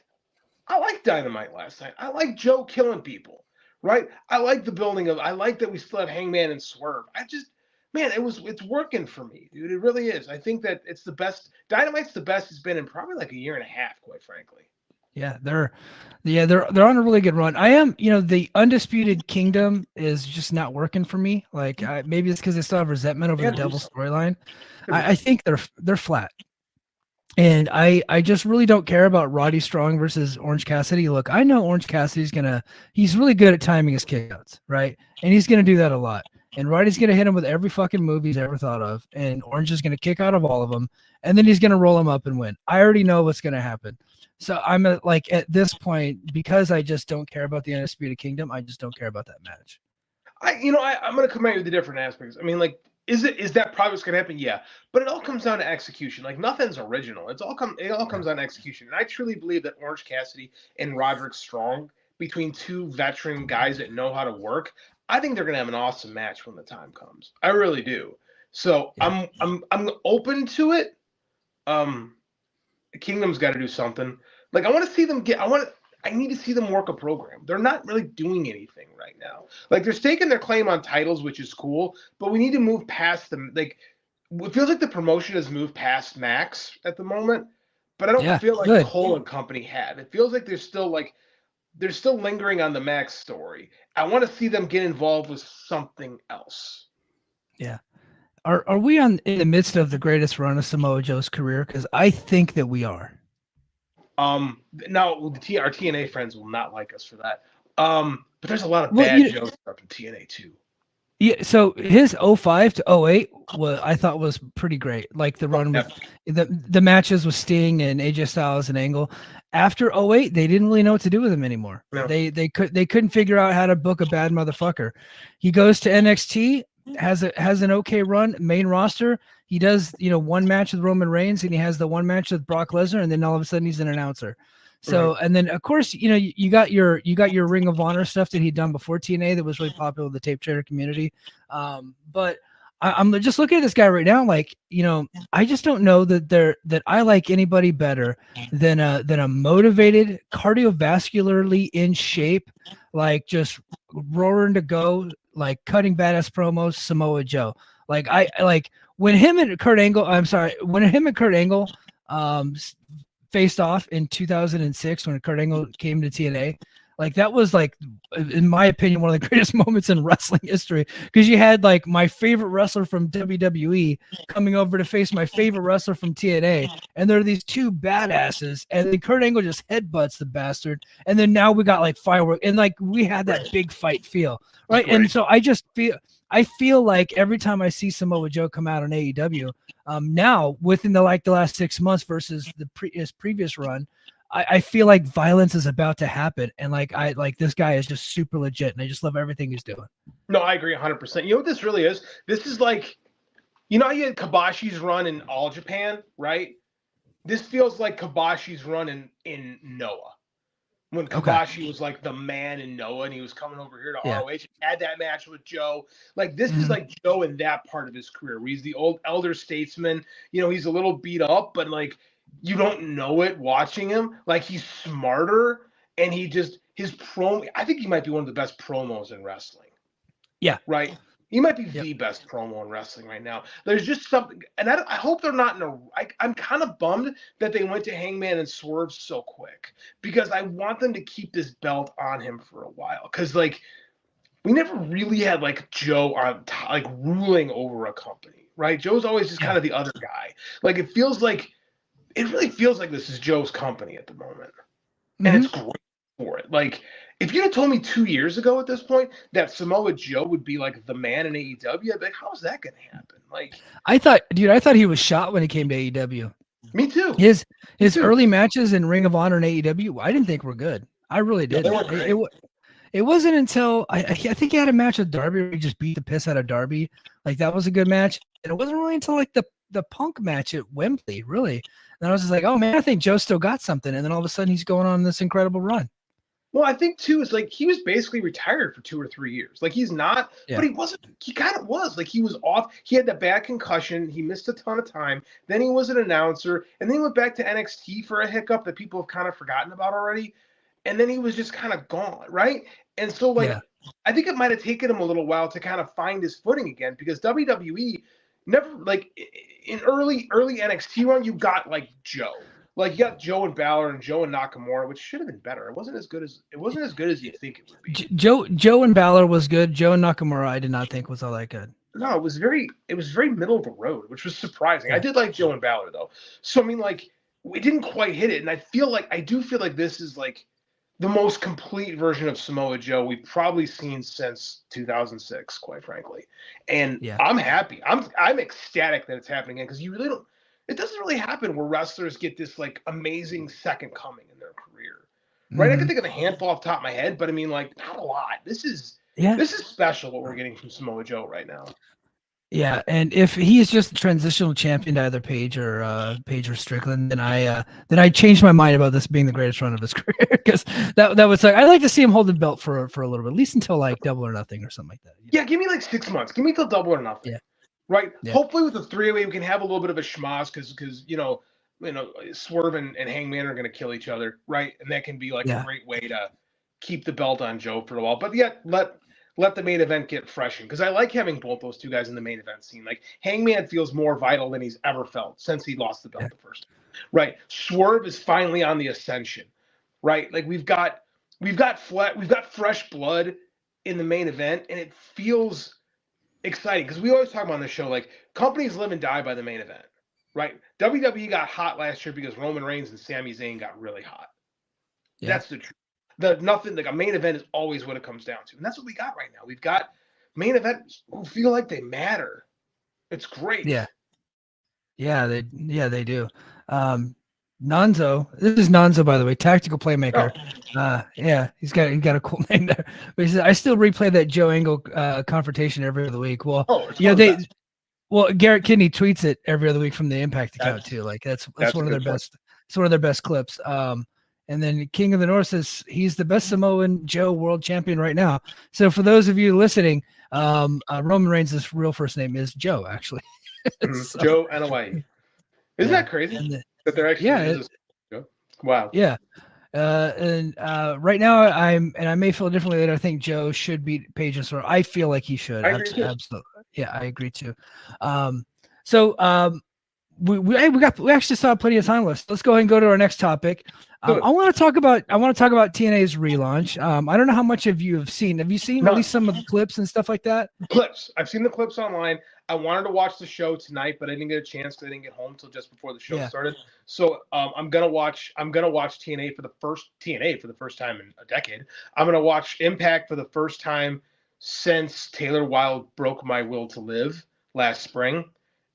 Dynamite last night. I like Joe killing people, right? I like the building of. I like that we still have Hangman and Swerve. It's working for me, dude. It really is. I think that it's the best. Dynamite's the best it's been in probably like a year and a half, quite frankly. Yeah, they're on a really good run. I am, the Undisputed Kingdom is just not working for me. Like maybe it's because they still have resentment over the Devil storyline. I think they're flat, and I just really don't care about Roddy Strong versus Orange Cassidy. Look, I know Orange Cassidy's he's really good at timing his kickouts, right? And he's gonna do that a lot. And Roddy's gonna hit him with every fucking move he's ever thought of, and Orange is gonna kick out of all of them, and then he's gonna roll him up and win. I already know what's gonna happen. So I'm at this point, because I just don't care about the Undisputed Kingdom, I just don't care about that match. I'm going to come at you with the different aspects. I mean, like, is that probably what's going to happen? Yeah, but it all comes down to execution. Like nothing's original. It all comes down to execution. And I truly believe that Orange Cassidy and Roderick Strong, between two veteran guys that know how to work, I think they're going to have an awesome match when the time comes. I really do. So I'm open to it. Kingdom's got to do something. Like I want to see them I need to see them work a program. They're not really doing anything right now. Like they're staking their claim on titles, which is cool, but we need to move past them. Like it feels like the promotion has moved past Max at the moment, but I don't feel like Cole and company have. It feels like they're still lingering on the Max story. I want to see them get involved with something else. Yeah. Are we in the midst of the greatest run of Samoa Joe's career? Because I think that we are. Now our TNA friends will not like us for that. But there's a lot of bad Joe stuff in TNA too. Yeah, so his 05 to 08 I thought was pretty great. Like the run with the matches with Sting and AJ Styles and Angle. After 08, they didn't really know what to do with him anymore. No. They couldn't figure out how to book a bad motherfucker. He goes to NXT, has an okay run, main roster. He does, one match with Roman Reigns, and he has the one match with Brock Lesnar, and then all of a sudden he's an announcer. So, and then of course, you got your Ring of Honor stuff that he'd done before TNA that was really popular with the tape trader community. But I'm just looking at this guy right now, like, I just don't know that I like anybody better than a motivated, cardiovascularly in shape, like just roaring to go, like cutting badass promos, Samoa Joe. Like when him and Kurt Angle faced off in 2006 when Kurt Angle came to TNA, like that was like, in my opinion, one of the greatest moments in wrestling history, because you had like my favorite wrestler from WWE coming over to face my favorite wrestler from TNA, and there are these two badasses, and then Kurt Angle just headbutts the bastard, and then now we got like fireworks, and like we had that big fight feel, right? And so I feel like every time I see Samoa Joe come out on AEW, now within the last 6 months versus his previous run, I feel like violence is about to happen, and this guy is just super legit, and I just love everything he's doing. No, I agree 100%. You know what this really is? This is like, how you had Kabashi's run in All Japan, right? This feels like Kabashi's run in Noah. when Kabashi was like the man in Noah and he was coming over here to ROH, had that match with Joe. Like this is like Joe in that part of his career where he's the old elder statesman. You know, he's a little beat up, but like you don't know it watching him. Like he's smarter and he just his promo. I think he might be one of the best promos in wrestling. Yeah. Right. He might be the best promo in wrestling right now. There's just something, and I hope they're not in a. I'm kind of bummed that they went to Hangman and Swerve so quick because I want them to keep this belt on him for a while. Because like we never really had like Joe on like ruling over a company, right? Joe's always just kind of the other guy. Like it really feels like this is Joe's company at the moment, and it's great for it. Like. If you'd have told me 2 years ago at this point that Samoa Joe would be like the man in AEW, I'd be like, how's that going to happen? Like, I thought he was shot when he came to AEW. Me too. His early matches in Ring of Honor and AEW, I didn't think were good. I really didn't. It wasn't until I think he had a match with Darby where he just beat the piss out of Darby. Like that was a good match. And it wasn't really until like the Punk match at Wembley, really. And I was just like, oh man, I think Joe still got something. And then all of a sudden he's going on this incredible run. Well, I think too is like he was basically retired for 2 or 3 years. Like he's not, but he wasn't. He kind of was. Like he was off. He had that bad concussion. He missed a ton of time. Then he was an announcer, and then he went back to NXT for a hiccup that people have kind of forgotten about already. And then he was just kind of gone, right? And so like I think it might have taken him a little while to kind of find his footing again because WWE never like in early NXT run you got like Joe. Like you got Joe and Balor and Joe and Nakamura, which should have been better. It wasn't as good as you think it would be. Joe and Balor was good. Joe and Nakamura, I did not think was all that good. No, it was very middle of the road, which was surprising. I did like Joe and Balor though. So I mean, like we didn't quite hit it, and I do feel like this is like the most complete version of Samoa Joe we've probably seen since 2006, quite frankly. And I'm happy. I'm ecstatic that it's happening again because you really don't. It doesn't really happen where wrestlers get this like amazing second coming in their career, right? I can think of a handful off the top of my head, but I mean, like not a lot. This is special what we're getting from Samoa Joe right now. Yeah, and if he is just a transitional champion to either Page or Strickland, then I changed my mind about this being the greatest run of his career because that was like I'd like to see him hold the belt for a little bit, at least until like Double or Nothing or something like that. Yeah, give me like 6 months. Give me till Double or Nothing. Yeah. Right. Yeah. Hopefully with the 3-way we can have a little bit of a schmoz because you know Swerve and Hangman are going to kill each other, right? And that can be like a great way to keep the belt on Joe for a while. But yet let the main event get freshened because I like having both those two guys in the main event scene. Like Hangman feels more vital than he's ever felt since he lost the belt the first time. Right. Swerve is finally on the ascension. Right. Like we've got fresh blood in the main event, and it feels exciting because we always talk about on the show like companies live and die by the main event, right? WWE got hot last year because Roman Reigns and Sami Zayn got really hot. That's the truth. Nothing like a main event is always what it comes down to, and that's what we got right now. We've got main events who feel like they matter. It's great. They do. Nonzo. This is Nonzo, by the way, tactical playmaker. He's got a cool name there. But he says, I still replay that Joe Angle confrontation every other week. Well, Garrett Kidney tweets it every other week from the Impact account too. Like that's one of their best. It's one of their best clips. And then King of the North says he's the best Samoan Joe world champion right now. So for those of you listening, Roman Reigns' real first name is Joe, actually. So, Joe Anoa'i. Isn't that crazy? That they're actually wow. Yeah. And right now I may feel differently later. I think Joe should beat Page and Swerve. I feel like he should. Absolutely. Yeah, I agree too. We actually saw plenty of time left. Let's go ahead and go to our next topic. I want to talk about TNA's relaunch. I don't know how much of you have seen. Have you seen at least some of the clips and stuff like that? Clips. I've seen the clips online. I wanted to watch the show tonight, but I didn't get a chance because I didn't get home till just before the show started. So I'm gonna watch TNA for the first time in a decade. I'm gonna watch Impact for the first time since Taylor Wilde broke my will to live last spring.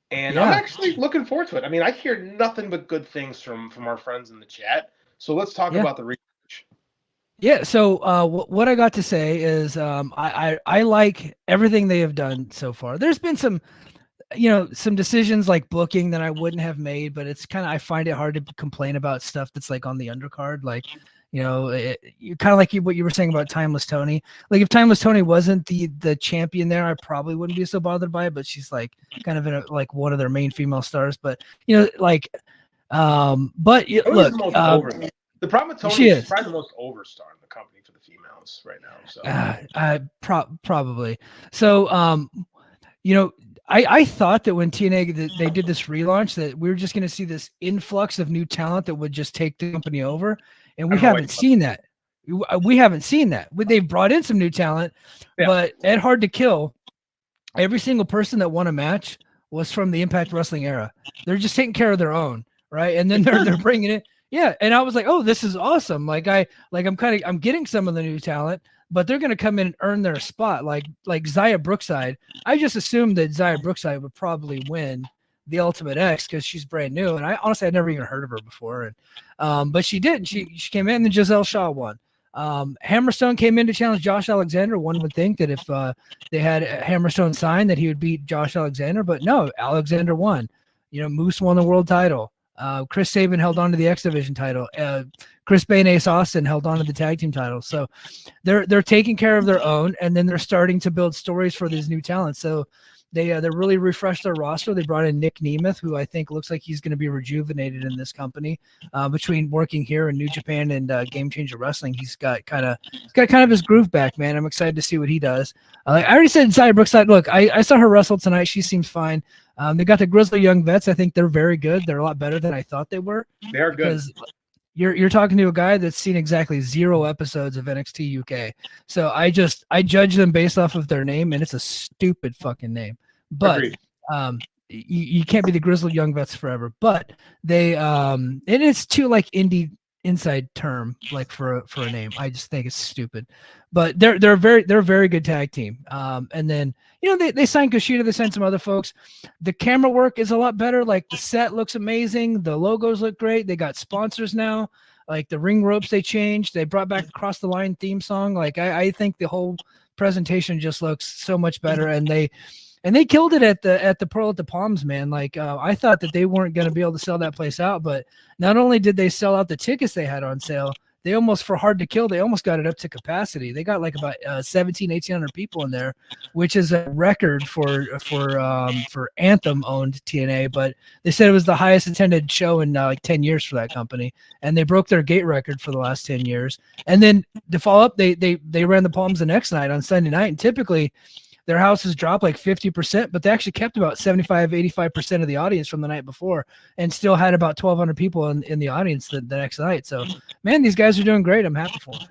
And I'm actually looking forward to it. I mean, I hear nothing but good things from our friends in the chat. So let's talk about the relaunch. Yeah. So what I got to say is I like everything they have done so far. There's been some decisions like booking that I wouldn't have made, but it's kind of I find it hard to complain about stuff that's like on the undercard. Like, Kind of like what you were saying about Timeless Tony. Like if Timeless Tony wasn't the champion there, I probably wouldn't be so bothered by it. But she's like kind of in like one of their main female stars. But look, the problem with Tony she's probably the most over star in the company for the females right now. So probably. So I thought that when TNA they did this relaunch that we were just going to see this influx of new talent that would just take the company over, and we haven't seen that. We haven't seen that. They've brought in some new talent, but at Hard to Kill, every single person that won a match was from the Impact Wrestling era. They're just taking care of their own, right? And then they're bringing it. Yeah, and I was like, oh, this is awesome. I'm getting some of the new talent, but they're going to come in and earn their spot. Like Xia Brookside. I just assumed that Xia Brookside would probably win the Ultimate X because she's brand new. And I honestly had never even heard of her before. And but she did. She came in and Giselle Shaw won. Hammerstone came in to challenge Josh Alexander. One would think that if they had Hammerstone signed that he would beat Josh Alexander, but no, Alexander won. Moose won the world title. Chris Sabin held on to the X Division title. Chris Bay and Ace Austin held on to the tag team title. So they're taking care of their own, and then they're starting to build stories for these new talents. So they really refreshed their roster. They brought in Nick Nemeth, who I think looks like he's going to be rejuvenated in this company. Between working here in New Japan and Game Changer Wrestling, he's got kind of his groove back, man. I'm excited to see what he does. I already said Xia Brookside. Look, I saw her wrestle tonight. She seems fine. They got the Grizzly Young Vets. I think they're very good. They're a lot better than I thought they were. They are good. You're talking to a guy that's seen exactly 0 episodes of NXT UK. So I judge them based off of their name, and it's a stupid fucking name. But you can't be the Grizzly Young Vets forever. But they and it's too like indie inside term like for a name. I just think it's stupid. But they're a very good tag team. And then they signed Kushida, they signed some other folks. The camera work is a lot better. Like the set looks amazing. The logos look great. They got sponsors now. Like the ring ropes they changed. They brought back Across the Line theme song. Like I think the whole presentation just looks so much better. And they killed it at the Pearl at the Palms, man. Like I thought that they weren't going to be able to sell that place out, but not only did they sell out the tickets they had on sale, they almost, for Hard to Kill, they almost got it up to capacity. They got like about 1,800 people in there, which is a record for Anthem owned TNA. But they said it was the highest attended show in like 10 years for that company, and they broke their gate record for the last 10 years. And then to follow up, they ran the Palms the next night on Sunday night, and typically their houses dropped like 50%, but they actually kept about 75-85% of the audience from the night before and still had about 1,200 people in the audience the next night. So, man, these guys are doing great. I'm happy for them.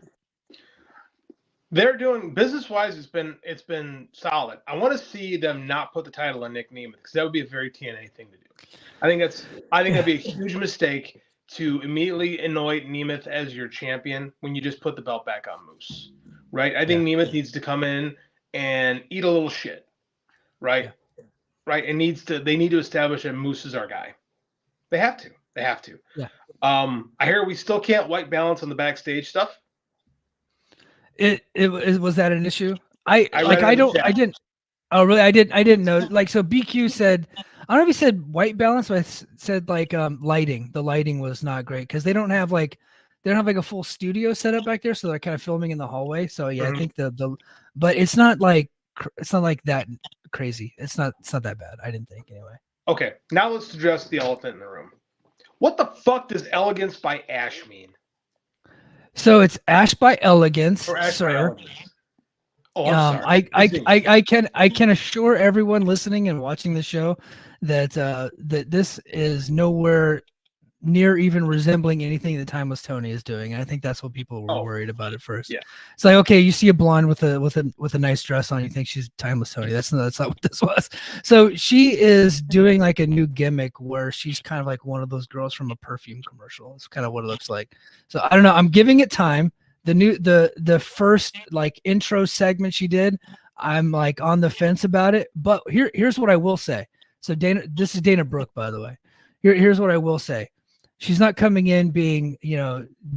They're doing business-wise. It's been solid. I want to see them not put the title on Nick Nemeth because that would be a very TNA thing to do. I think that'd be a huge mistake to immediately anoint Nemeth as your champion when you just put the belt back on Moose, right? I think Nemeth needs to come in and eat a little shit, right? Yeah. Right. They need to establish that Moose is our guy. They have to. Yeah. I hear we still can't white balance on the backstage stuff. It was that an issue? I didn't. Oh, really? I didn't know. Like, so BQ said, I don't know if he said white balance, but I said like lighting. The lighting was not great because they don't have like a full studio set up back there, so they're kind of filming in the hallway. So yeah, I think but it's not like that crazy. It's not that bad. I didn't think anyway. Okay, now let's address the elephant in the room. What the fuck does Elegance by Ash mean? So it's Ash by Elegance, or Ash sir. By Elegance. Oh, I'm sorry. I can assure everyone listening and watching the show that that this is nowhere near even resembling anything that Timeless Tony is doing. And I think that's what people were worried about at first. Yeah. It's like, okay, you see a blonde with a nice dress on, you think she's Timeless Tony. That's not what this was. So she is doing like a new gimmick where she's kind of like one of those girls from a perfume commercial. It's kind of what it looks like. So I don't know. I'm giving it time. The first like intro segment she did, I'm like on the fence about it. But here's what I will say. So this is Dana Brooke, by the way. Here's what I will say. She's not coming in being,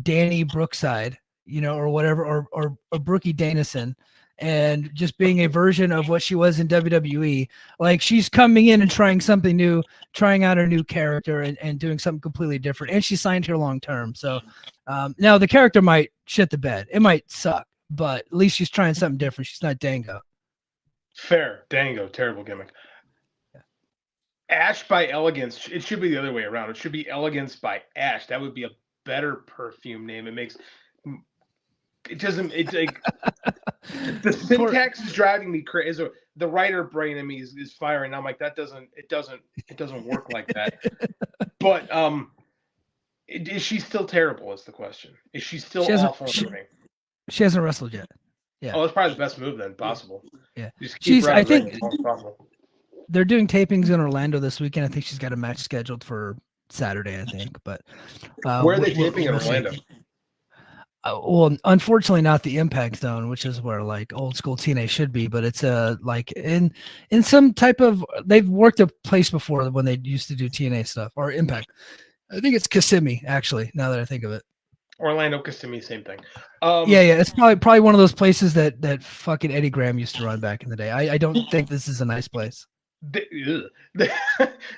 Danny Brookside, or whatever, or Brookie Danison, and just being a version of what she was in WWE. Like she's coming in and trying something new, trying out a new character and doing something completely different. And she signed here long term. So now the character might shit the bed. It might suck, but at least she's trying something different. She's not Dango. Fair. Dango, terrible gimmick. Yeah. Ash by Elegance. It should be the other way around. It should be Elegance by Ash. That would be a better perfume name. It doesn't. It's like the syntax is driving me crazy. The writer brain in me is firing. I'm like, that doesn't. It doesn't work like that. But is she still terrible? Is the question. Is she still awful? She hasn't wrestled yet. Yeah. Oh, that's probably the best move then possible. Yeah. She's. I think they're doing tapings in Orlando this weekend. I think she's got a match scheduled for Saturday. I think, but where are they taping in Orlando? Well, unfortunately, not the Impact Zone, which is where like old school TNA should be, but it's like in some type of, they've worked a place before when they used to do TNA stuff or Impact. I think it's Kissimmee, actually. Now that I think of it, Orlando, Kissimmee, same thing. Yeah, it's probably one of those places that fucking Eddie Graham used to run back in the day. I don't think this is a nice place.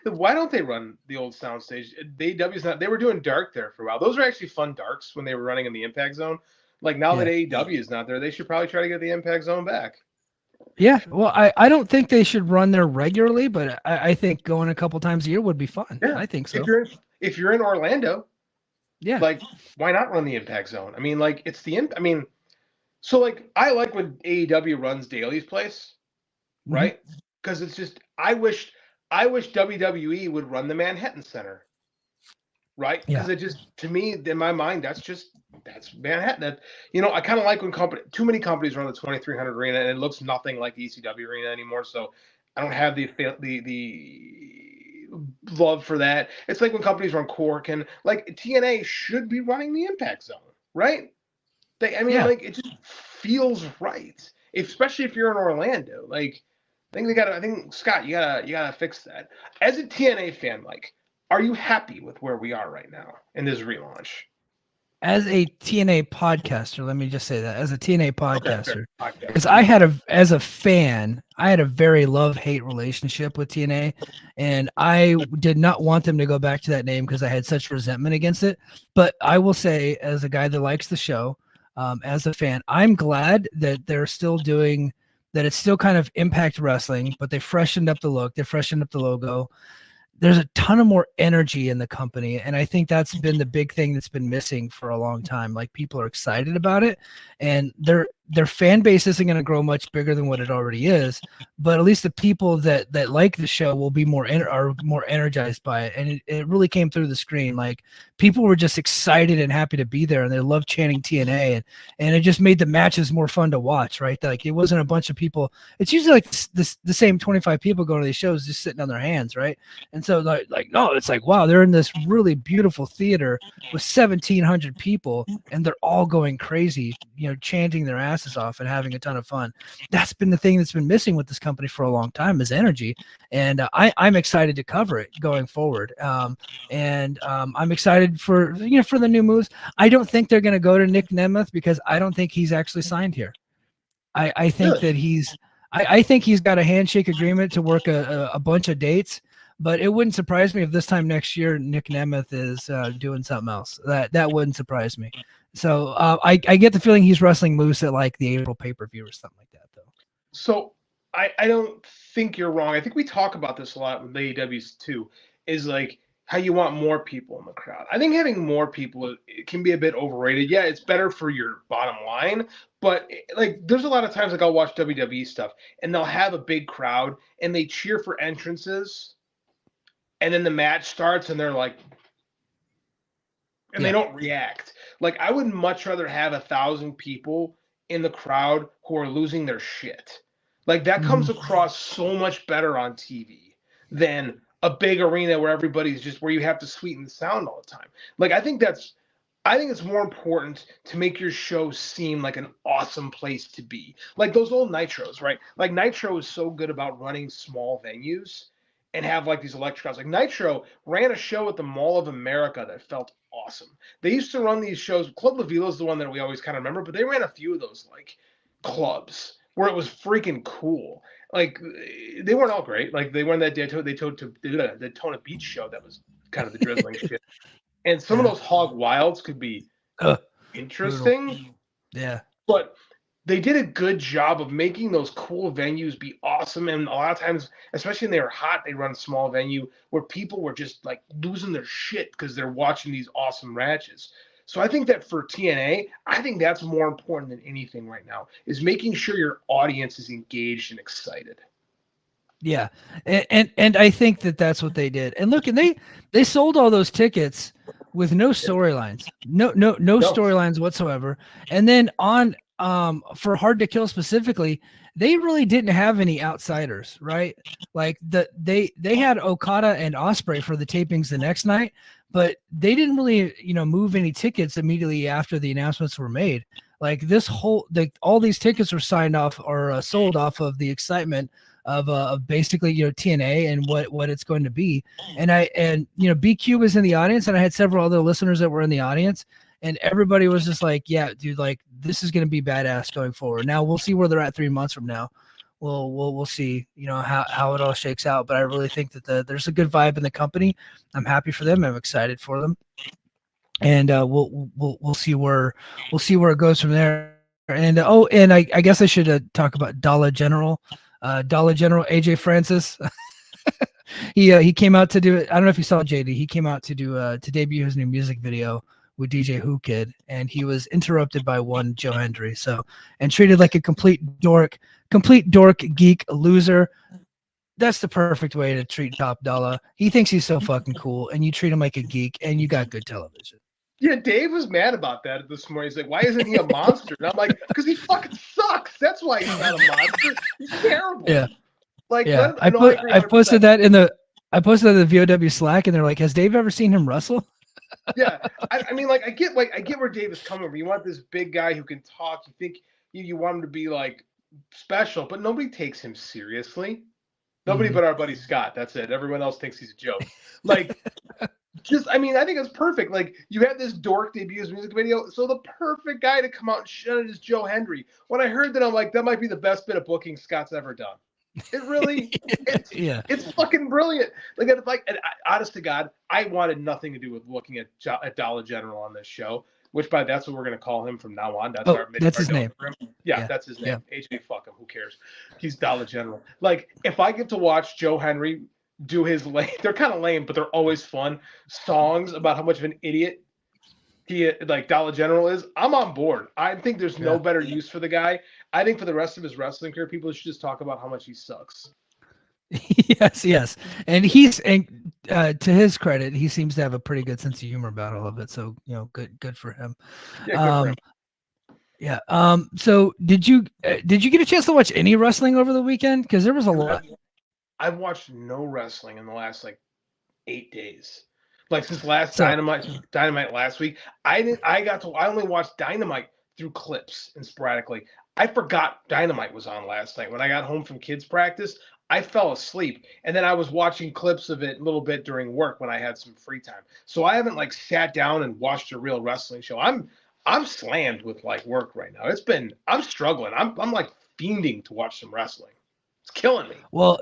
Why don't they run the old soundstage? AEW's not. They were doing dark there for a while. Those are actually fun darks when they were running in the Impact Zone. Like now that AEW is not there, they should probably try to get the Impact Zone back. Yeah, well, I don't think they should run there regularly, but I think going a couple times a year would be fun. Yeah, I think so. If you're in Orlando, yeah, like why not run the Impact Zone? I mean, like it's the I mean, so like I like when AEW runs Daly's place, right? Because it's just I wish WWE would run the Manhattan Center, right? Because it just, to me, in my mind, that's Manhattan. I kind of like when too many companies run the 2300 arena and it looks nothing like the ECW arena anymore. So I don't have the love for that. It's like when companies run Cork and like TNA should be running the Impact Zone, right? Like it just feels right, especially if you're in Orlando, like. I think Scott, you gotta fix that. As a TNA fan, like, are you happy with where we are right now in this relaunch? As a TNA podcaster, let me just say that as a TNA podcaster, because as a fan, I had a very love-hate relationship with TNA, and I did not want them to go back to that name because I had such resentment against it. But I will say, as a guy that likes the show, as a fan, I'm glad that they're still doing. That it's still kind of Impact Wrestling, but they freshened up the look. They freshened up the logo. There's a ton of more energy in the company. And I think that's been the big thing that's been missing for a long time. Like people are excited about it and their fan base isn't going to grow much bigger than what it already is. But at least the people that like the show will be more energized by it. And it really came through the screen. Like people were just excited and happy to be there and they loved chanting TNA and it just made the matches more fun to watch, right? Like it wasn't a bunch of people. It's usually like the same 25 people going to these shows just sitting on their hands, right? And so no, it's like, wow, they're in this really beautiful theater with 1,700 people and they're all going crazy, chanting their asses off and having a ton of fun. That's been the thing that's been missing with this company for a long time is energy. And I'm excited to cover it going forward. I'm excited for the new moves. I don't think they're going to go to Nick Nemeth because I don't think he's actually signed here. I think that I think he's got a handshake agreement to work a bunch of dates. But it wouldn't surprise me if this time next year Nick Nemeth is doing something else. That wouldn't surprise me. So I get the feeling he's wrestling Moose at like the April pay-per-view or something like that, though. So I don't think you're wrong. I think we talk about this a lot with AEWs too. Is like how you want more people in the crowd. I think having more people it can be a bit overrated. Yeah, it's better for your bottom line, but like there's a lot of times like I'll watch WWE stuff and they'll have a big crowd and they cheer for entrances. And then the match starts and they're like, and they don't react. Like I would much rather have 1,000 people in the crowd who are losing their shit. Like that comes across so much better on TV than a big arena where everybody's just where you have to sweeten the sound all the time. Like I think it's more important to make your show seem like an awesome place to be. Like those old Nitros, right? Like Nitro is so good about running small venues. And have like these electric crowds. Like Nitro ran a show at the Mall of America that felt awesome. They used to run these shows. Club La Vila is the one that we always kind of remember, but they ran a few of those like clubs where it was freaking cool. Like they weren't all great. Like they weren't that the Daytona Beach show that was kind of the drizzling shit. And some of those hog wilds could be interesting. Brutal. Yeah. But they did a good job of making those cool venues be awesome. And a lot of times, especially when they were hot, they run a small venue where people were just like losing their shit because they're watching these awesome matches. So I think that for TNA, I think that's more important than anything right now, is making sure your audience is engaged and excited. Yeah. And I think that that's what they did. And look, and they sold all those tickets with no storylines, no storylines whatsoever. And then on, for Hard to Kill specifically, they really didn't have any outsiders, right? Like they had Okada and Ospreay for the tapings the next night, but they didn't really, move any tickets immediately after the announcements were made. Like all these tickets were signed off or sold off of the excitement of basically, TNA and what it's going to be. And BQ was in the audience, and I had several other listeners that were in the audience, and everybody was just like, yeah, dude, like this is going to be badass going forward. Now we'll see where they're at 3 months from now. We'll see, how it all shakes out. But I really think that there's a good vibe in the company. I'm happy for them. I'm excited for them. And we'll see where it goes from there. And I guess I should talk about Dollar General AJ Francis. he came out to do it. I don't know if you saw JD. He came out to do to debut his new music video with DJ Who Kid, and he was interrupted by one Joe Hendry, and treated like a complete dork, geek, loser. That's the perfect way to treat Top Dollar. He thinks he's so fucking cool, and you treat him like a geek, and you got good television. Yeah, Dave was mad about that this morning. He's like, why isn't he a monster? And I'm like, because he fucking sucks. That's why he's not a monster. He's terrible. Yeah. Like, yeah. I posted that in the VOW Slack, and they're like, has Dave ever seen him wrestle? Yeah. I mean, I get where Dave is coming from. You want this big guy who can talk. You think you want him to be like special, but nobody takes him seriously. Nobody but our buddy Scott. That's it. Everyone else thinks he's a joke. Like, I think it's perfect. Like, you had this dork debut his music video, so the perfect guy to come out and shut it is Joe Hendry. When I heard that, I'm like, that might be the best bit of booking Scott's ever done. It really, it's fucking brilliant. Honest to God, I wanted nothing to do with looking at Dollar General on this show. That's what we're gonna call him from now on. That's his name. Yeah, that's his name. HB, fuck him. Who cares? He's Dollar General. Like, if I get to watch Joe Hendry do his they're kind of lame, but they're always fun songs about how much of an idiot Dollar General is, I'm on board. I think there's no better use for the guy. I think for the rest of his wrestling career, people should just talk about how much he sucks. Yes. And to his credit, he seems to have a pretty good sense of humor about all of it. So, good for him. Yeah, good for him. So did you get a chance to watch any wrestling over the weekend? Because there was a lot. I've watched no wrestling in the last 8 days. Like, since last Dynamite last week, I only watched Dynamite through clips and sporadically. I forgot Dynamite was on last night. When I got home from kids practice, I fell asleep, and then I was watching clips of it a little bit during work when I had some free time. So I haven't sat down and watched a real wrestling show. I'm slammed with work right now. I'm struggling. I'm fiending to watch some wrestling. It's killing me. Well,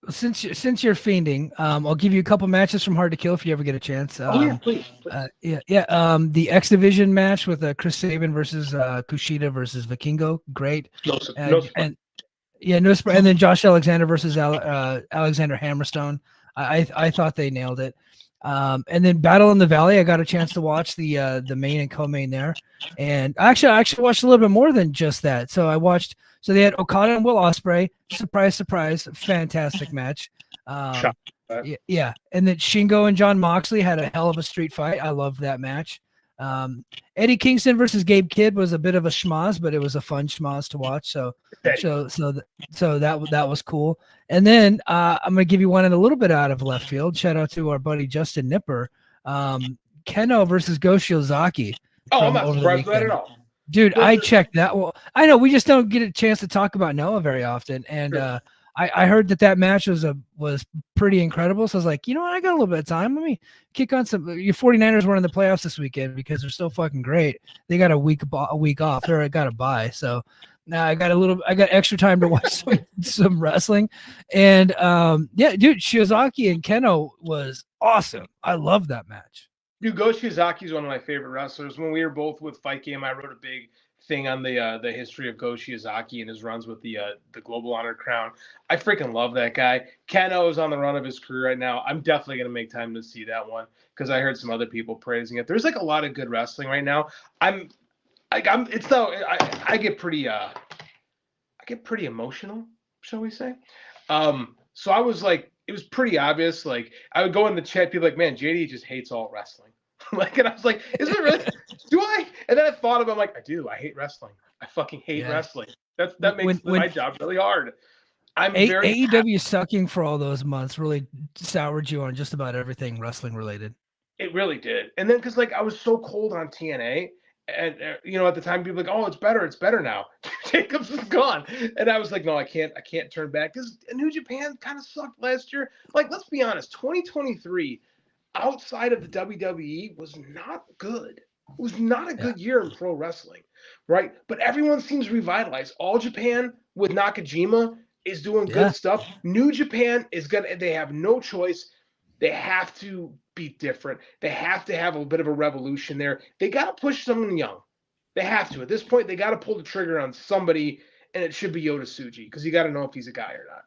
since you're fiending, I'll give you a couple matches from Hard to Kill if you ever get a chance. Please. The X Division match with Chris Sabin versus Kushida versus Vikingo, great. No surprise. And then Josh Alexander versus Alexander Hammerstone. I thought they nailed it. And then Battle in the Valley, I got a chance to watch the main and co-main there, and I actually watched a little bit more than just that. So they had Okada and Will Ospreay. Surprise, surprise, fantastic match. And then Shingo and John Moxley had a hell of a street fight. I loved that match. Eddie Kingston versus Gabe Kidd was a bit of a schmoz, but it was a fun schmoz to watch. So that was cool. And then I'm gonna give you one in a little bit out of left field. Shout out to our buddy Justin Nipper. Keno versus Go Shiozaki. Oh, I'm not surprised by that at all. Dude, I checked that. Well, I know we just don't get a chance to talk about Noah very often, and sure. I heard that match was pretty incredible. So I was like, you know what, I got a little bit of time. Let me kick on some. Your 49ers were in the playoffs this weekend because they're so fucking great. They got a week off. They got a bye. So Now I got extra time to watch some wrestling. And yeah, dude, Shiozaki and Keno was awesome. I love that match. Dude, Go Shiozaki is one of my favorite wrestlers. When we were both with Fight Game, I wrote a big thing on the history of Go Shiozaki and his runs with the Global Honor Crown. I freaking love that guy. Keno is on the run of his career right now. I'm definitely gonna make time to see that one because I heard some other people praising it. There's like a lot of good wrestling right now. I get pretty emotional, shall we say? So I was like, it was pretty obvious. Like I would go in the chat, people like, man, JD just hates all wrestling. Like, and I was like, is it really? Do I? And then I thought about, I'm like, I do. I hate wrestling. I fucking hate wrestling. That makes my job really hard. I'm very AEW sucking for all those months really soured you on just about everything wrestling related. It really did. And then because like I was so cold on TNA. And at the time, people were like, "Oh, it's better now." Jacobs is gone, and I was like, "No, I can't turn back." Because New Japan kind of sucked last year. Like, let's be honest, 2023, outside of the WWE, was not good. It was not a good year in pro wrestling, right? But everyone seems revitalized. All Japan with Nakajima is doing good stuff. New Japan is gonna. They have no choice. They have to be different. They have to have a bit of a revolution there. They got to push someone young. They have to. At this point, they got to pull the trigger on somebody, and it should be Yota Tsuji because you got to know if he's a guy or not.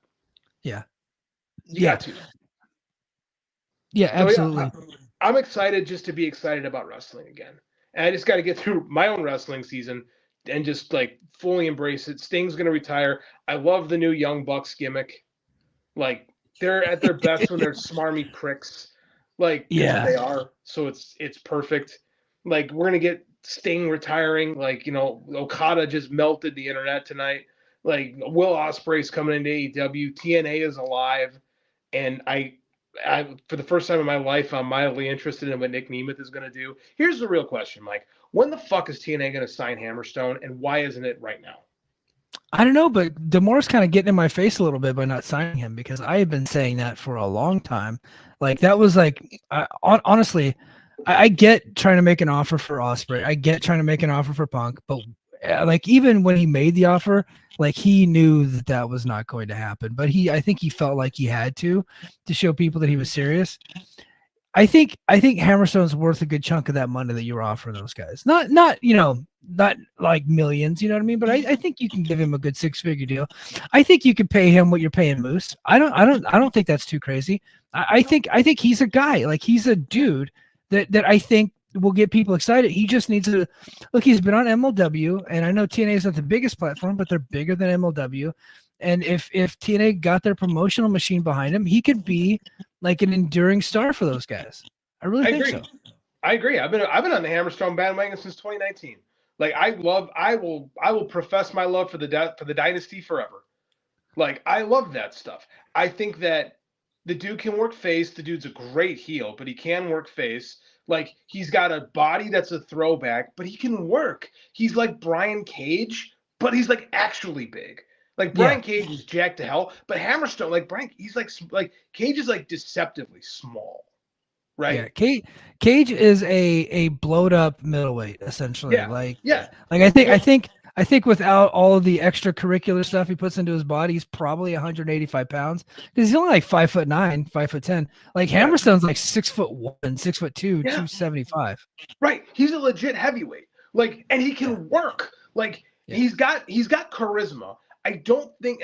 Yeah. You got to. Yeah, absolutely. So, I'm excited just to be excited about wrestling again. And I just got to get through my own wrestling season and just like fully embrace it. Sting's going to retire. I love the new Young Bucks gimmick. Like, they're at their best when they're smarmy pricks. Like, they are. So it's perfect. Like, we're going to get Sting retiring. Like, Okada just melted the internet tonight. Like, Will Ospreay's coming into AEW. TNA is alive. And I for the first time in my life, I'm mildly interested in what Nick Nemeth is going to do. Here's the real question, Mike. When the fuck is TNA going to sign Hammerstone, and why isn't it right now? I don't know, but D'Amore's kind of getting in my face a little bit by not signing him because I have been saying that for a long time. Like that was like, honestly, I get trying to make an offer for Ospreay. I get trying to make an offer for Punk, but like even when he made the offer, like he knew that was not going to happen. But I think he felt like he had to show people that he was serious. I think Hammerstone's worth a good chunk of that money that you're offering those guys. Not like millions, you know what I mean? But I think you can give him a good 6-figure deal. I think you could pay him what you're paying Moose. I don't think that's too crazy. I think he's a guy. Like he's a dude that I think will get people excited. He just needs to look. He's been on MLW, and I know TNA is not the biggest platform, but they're bigger than MLW. And if TNA got their promotional machine behind him, he could be like an enduring star for those guys. I think so. I agree. I've been on the Hammerstone bandwagon since 2019. Like I will profess my love for the dynasty forever. Like I love that stuff. I think that the dude can work face. The dude's a great heel, but he can work face. Like he's got a body that's a throwback, but he can work. He's like Brian Cage, but he's like actually big. Like Brian Cage is jacked to hell, but Hammerstone, like Brian, he's like Cage is like deceptively small, right? Yeah, Cage is a blowed up middleweight essentially. Yeah. I think without all of the extracurricular stuff he puts into his body, he's probably 185 pounds because he's only like 5'9", 5'10". Like Hammerstone's like 6'1", 6'2", 275. Right, he's a legit heavyweight. Like, and he can work. Like he's got charisma. I don't think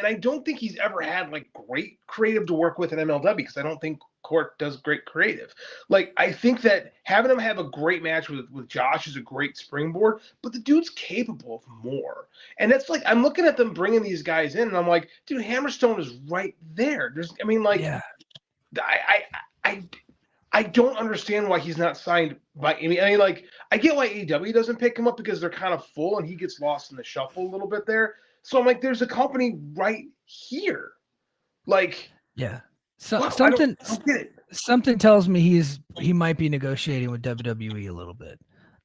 he's ever had like great creative to work with in MLW because I don't think Court does great creative. Like I think that having him have a great match with Josh is a great springboard, but the dude's capable of more. And it's like I'm looking at them bringing these guys in, and I'm like, dude, Hammerstone is right there. I don't understand why he's not signed by Emmy. I mean, like I get why AEW doesn't pick him up because they're kind of full and he gets lost in the shuffle a little bit there. So I'm like, there's a company right here. Like, something tells me he might be negotiating with WWE a little bit.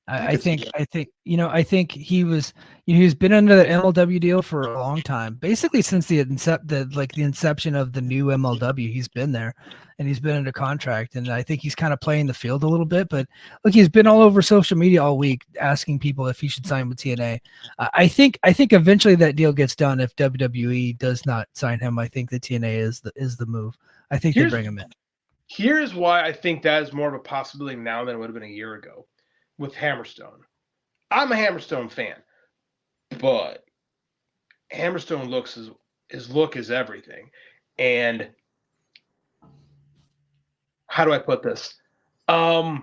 I think he was, he's been under the MLW deal for a long time, basically since the inception of the new MLW. He's been there, and he's been under contract, and I think he's kind of playing the field a little bit. But look, he's been all over social media all week asking people if he should sign with TNA. I think eventually that deal gets done if WWE does not sign him. I think the TNA is the move. I think they bring him in. Here's why I think that is more of a possibility now than it would have been a year ago. With Hammerstone, I'm a Hammerstone fan, but Hammerstone his look is everything. And how do I put this? The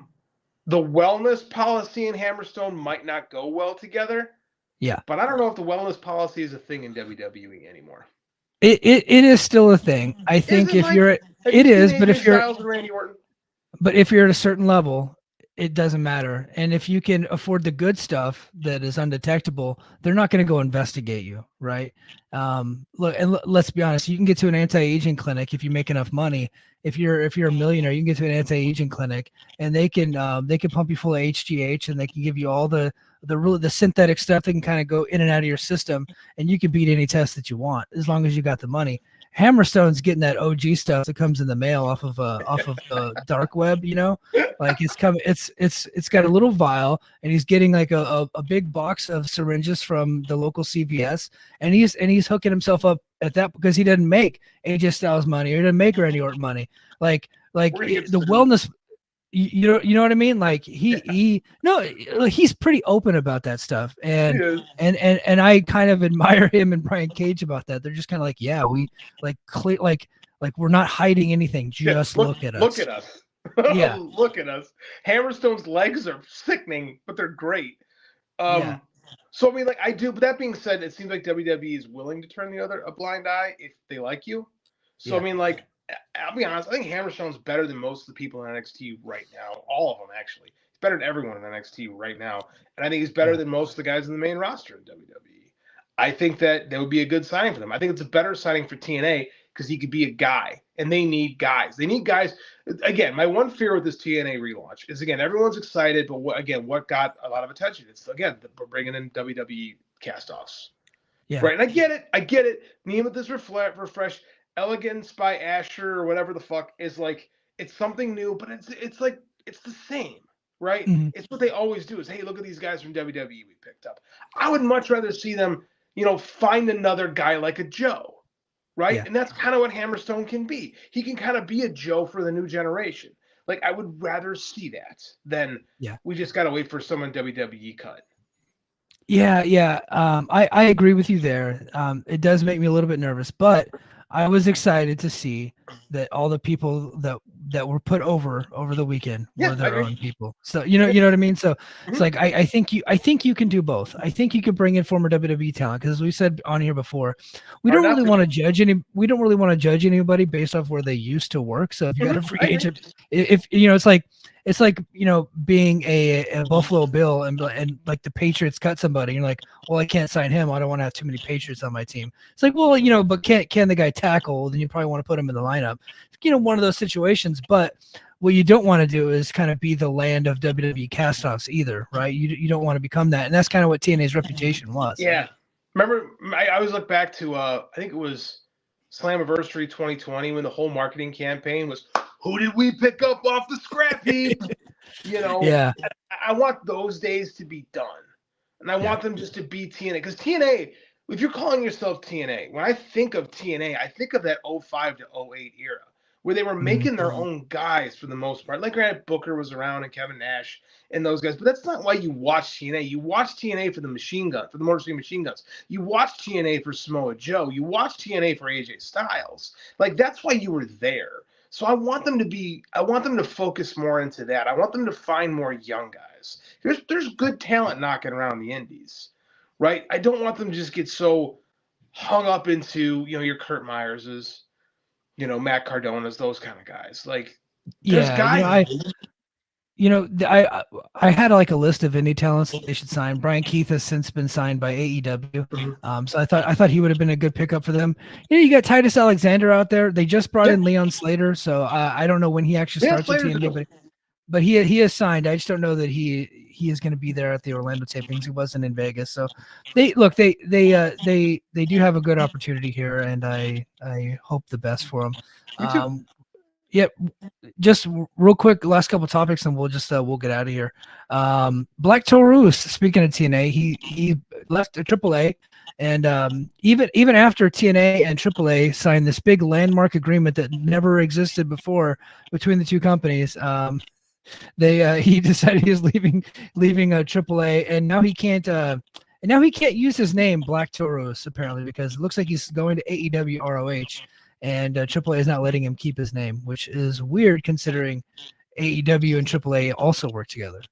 wellness policy and Hammerstone might not go well together. Yeah, but I don't know if the wellness policy is a thing in WWE anymore. It is still a thing. I think if you're, it is, but if you're, but if you're at a certain level, it doesn't matter. And if you can afford the good stuff that is undetectable, they're not going to go investigate you, right? Look, and let's be honest, you can get to an anti-aging clinic if you make enough money. If you're a millionaire, you can get to an anti-aging clinic, and they can pump you full of HGH, and they can give you all the synthetic stuff that can kind of go in and out of your system, and you can beat any test that you want as long as you got the money. Hammerstone's getting that OG stuff that comes in the mail off of the dark web, like it's coming. It's got a little vial, and he's getting like a big box of syringes from the local CVS, and he's hooking himself up at that because he doesn't make AJ Styles money, or he doesn't make Randy Orton money. Like the wellness. You know what I mean? Like he's pretty open about that stuff, and I kind of admire him and Brian Cage about that. They're just kind of like, yeah, we like clear, like we're not hiding anything. Just look at us. Look at us. Yeah, look at us. Hammerstone's legs are sickening, but they're great. So I mean, like I do. But that being said, it seems like WWE is willing to turn a blind eye if they like you. So I mean, like. I'll be honest, I think Hammerstone's better than most of the people in NXT right now. All of them, actually. He's better than everyone in NXT right now. And I think he's better than most of the guys in the main roster in WWE. I think that would be a good signing for them. I think it's a better signing for TNA because he could be a guy. And they need guys. They need guys. Again, my one fear with this TNA relaunch is, again, everyone's excited, but what got a lot of attention? It's, again, we're bringing in WWE cast-offs. Yeah. Right, and I get it. Name with this refresh. Elegance by Asher or whatever the fuck is like, it's something new, but it's like it's the same, right? Mm-hmm. It's what they always do is, hey, look at these guys from WWE we picked up. I would much rather see them, find another guy like a Joe, right? Yeah. And that's kind of what Hammerstone can be. He can kind of be a Joe for the new generation. Like I would rather see that than we just got to wait for someone WWE cut. Yeah. I agree with you there. It does make me a little bit nervous, but I was excited to see that all the people that were put over the weekend were their own people. So you know what I mean. So it's like I think you can do both. I think you could bring in former WWE talent because as we said on here before, we don't really want to judge anybody based off where they used to work. So if you got a free agent, if it's like being a Buffalo Bill and like the Patriots cut somebody, you're like, well, I can't sign him. I don't want to have too many Patriots on my team. It's like, well, but can the guy tackle? Then you probably want to put him in the lineup. One of those situations. But what you don't want to do is kind of be the land of WWE castoffs either, right? You don't want to become that, and that's kind of what TNA's reputation was. Yeah, remember I always look back to I think it was Slammiversary 2020 when the whole marketing campaign was, who did we pick up off the scrap heap? Yeah. I want those days to be done. And I want them just to be TNA. Because TNA, if you're calling yourself TNA, when I think of TNA, I think of that 05 to 08 era where they were making their own guys for the most part. Like Grant Booker was around and Kevin Nash and those guys. But that's not why you watch TNA. You watch TNA for the machine gun, for the Motor City Machine Guns. You watch TNA for Samoa Joe. You watch TNA for AJ Styles. Like, that's why you were there. So I want them to focus more into that. I want them to find more young guys. There's good talent knocking around the indies, right? I don't want them to just get so hung up into, your Kurt Myers's, Matt Cardona's, those kind of guys. Like, there's guys. I had like a list of indie talents that they should sign. Brian Keith has since been signed by AEW. So I thought he would have been a good pickup for them. You got Titus Alexander out there. They just brought in Leon Slater. So I don't know when he actually starts with TNA, but he is signed. I just don't know that he he is going to be there at the Orlando tapings. He wasn't in Vegas, so they do have a good opportunity here, and I hope the best for them. Me too. Yep. Just real quick, last couple topics, and we'll get out of here. Black Taurus, speaking of TNA, he left AAA, and even after TNA and AAA signed this big landmark agreement that never existed before between the two companies, he decided he was leaving AAA, and now he can't use his name Black Taurus apparently, because it looks like he's going to AEW ROH. And AAA is not letting him keep his name, which is weird considering AEW and AAA also work together.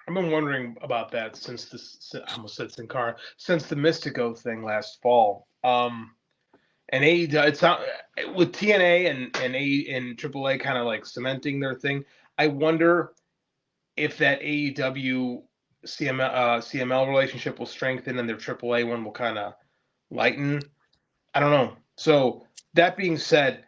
I've been wondering about that since I almost said Sin Cara, since the Mystico thing last fall. And AEW, it's not with TNA and AAA kind of like cementing their thing. I wonder if that AEW CML relationship will strengthen and their AAA one will kind of lighten. I don't know. So that being said,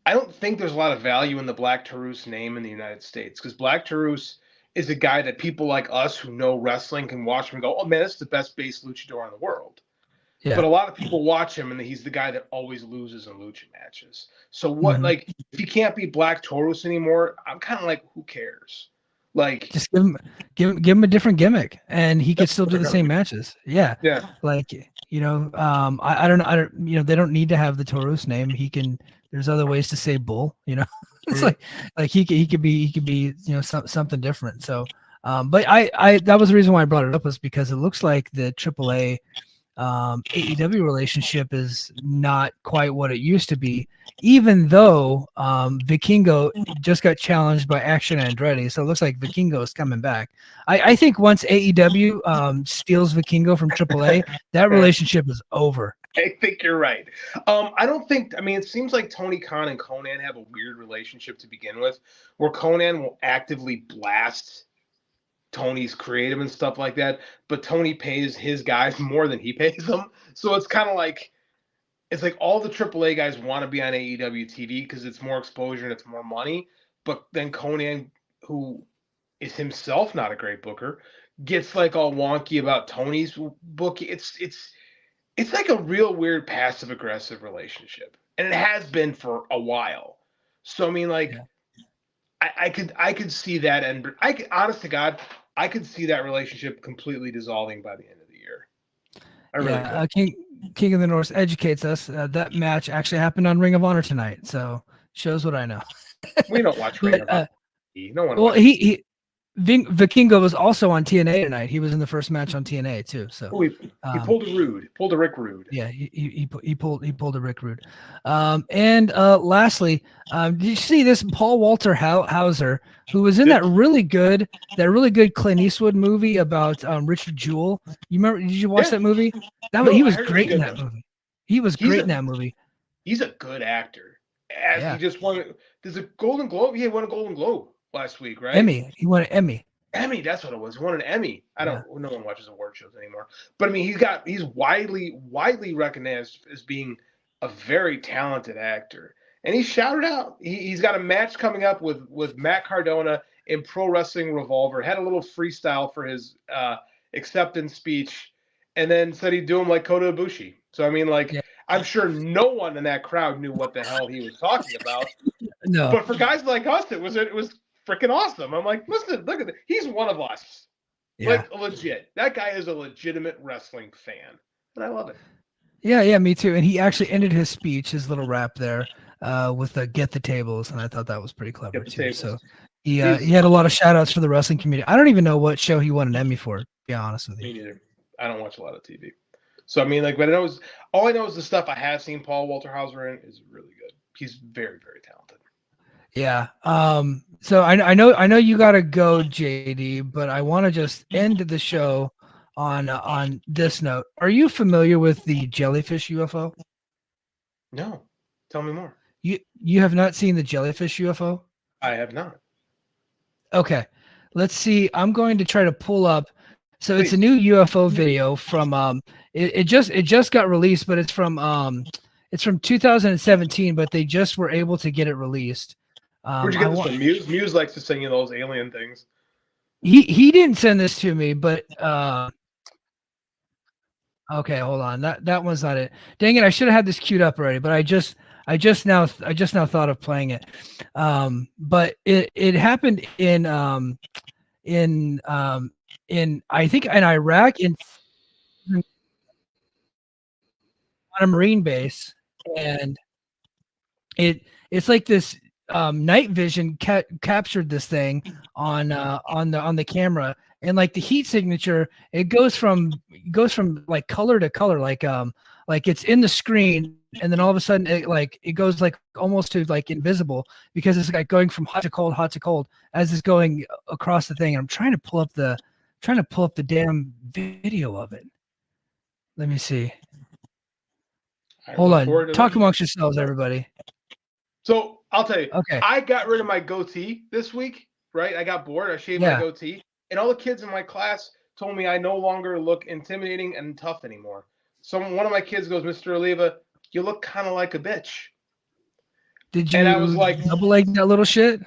I don't think there's a lot of value in the Black Taurus name in the United States, because Black Taurus is a guy that people like us who know wrestling can watch him and go, oh man, this is the best base luchador in the world. Yeah. But a lot of people watch him and he's the guy that always loses in lucha matches. So what, like, if he can't be Black Taurus anymore, I'm kind of like, who cares? Like, just give him a different gimmick, and he could still do the same matches. Yeah. Like, you know, I don't, you know, they don't need to have the Taurus name. There's other ways to say bull. You know, it's like he could be, you know, something different. So, but I that was the reason why I brought it up, was because it looks like the AAA AEW relationship is not quite what it used to be, even though Vikingo just got challenged by Action Andretti. So it looks like Vikingo is coming back. I think once AEW steals Vikingo from AAA, that relationship is over. I think you're right. I mean, it seems like Tony Khan and Conan have a weird relationship to begin with, where Conan will actively blast Tony's creative and stuff like that, but Tony pays his guys more than he pays them. So it's kind of like, it's like all the AAA guys want to be on AEW TV because it's more exposure and it's more money. But then Conan, who is himself not a great booker, gets like all wonky about Tony's booking. It's like a real weird passive aggressive relationship, and it has been for a while. So I mean, like, I could see that, and honest to God, I could see that relationship completely dissolving by the end of the year. I really could. King of the North educates us. That match actually happened on Ring of Honor tonight, so shows what I know. We don't watch Ring of Honor. No one. Well, Vikingo was also on TNA tonight. He was in the first match on TNA too. So he pulled a Rude, pulled a Rick Rude. Yeah, he pulled a Rick Rude. And lastly, did you see this Paul Walter Hauser, who was in that really good Clint Eastwood movie about Richard Jewell? You remember? Did you watch that movie? He was great in that movie. He was great in that movie. He's a good actor. He just won. There's a Golden Globe. He won a Golden Globe last week, right? Emmy. He won an Emmy. Emmy, that's what it was. He won an Emmy. No one watches award shows anymore. But I mean, he's widely recognized as being a very talented actor. And he's shouted out. He's got a match coming up with Matt Cardona in Pro Wrestling Revolver. Had a little freestyle for his acceptance speech, and then said he'd do him like Kota Ibushi. So I mean, like, I'm sure no one in that crowd knew what the hell he was talking about. No. But for guys like us, it was freaking awesome. I'm like, listen, look at this. He's one of us. Yeah. Like, legit. That guy is a legitimate wrestling fan, and I love it. Yeah, me too. And he actually ended his speech, his little rap there, with the "Get the Tables," and I thought that was pretty clever too. Tables. So he had a lot of shout outs for the wrestling community. I don't even know what show he won an Emmy for, to be honest with you. Me neither. I don't watch a lot of TV. So I mean, like, but all I know is the stuff I have seen Paul Walter Hauser in is really good. He's very, very talented. Yeah. So I know you got to go, JD, but I want to just end the show on this note. Are you familiar with the jellyfish UFO? No. Tell me more. You have not seen the jellyfish UFO? I have not. Okay. Let's see. I'm going to try to pull up. So It's a new UFO video from it just got released, but it's from 2017, but they just were able to get it released. Where'd you get this from? Muse likes to sing you those alien things. He didn't send this to me, but okay, hold on. That one's not it. Dang it! I should have had this queued up already, but I just now thought of playing it. But it happened in I think in Iraq on a Marine base, and it's like this night vision captured this thing on the camera, and like the heat signature, it goes from like color to color, like it's in the screen, and then all of a sudden it goes like almost to like invisible, because it's like going from hot to cold as it's going across the thing. And I'm trying to pull up the damn video of it. Let me see. Hold on. Talk amongst yourselves, everybody. So I'll tell you. Okay. I got rid of my goatee this week, right? I got bored. I shaved my goatee. And all the kids in my class told me I no longer look intimidating and tough anymore. So one of my kids goes, Mr. Oliva, you look kind of like a bitch. Did you? And I was like, double leg that little shit?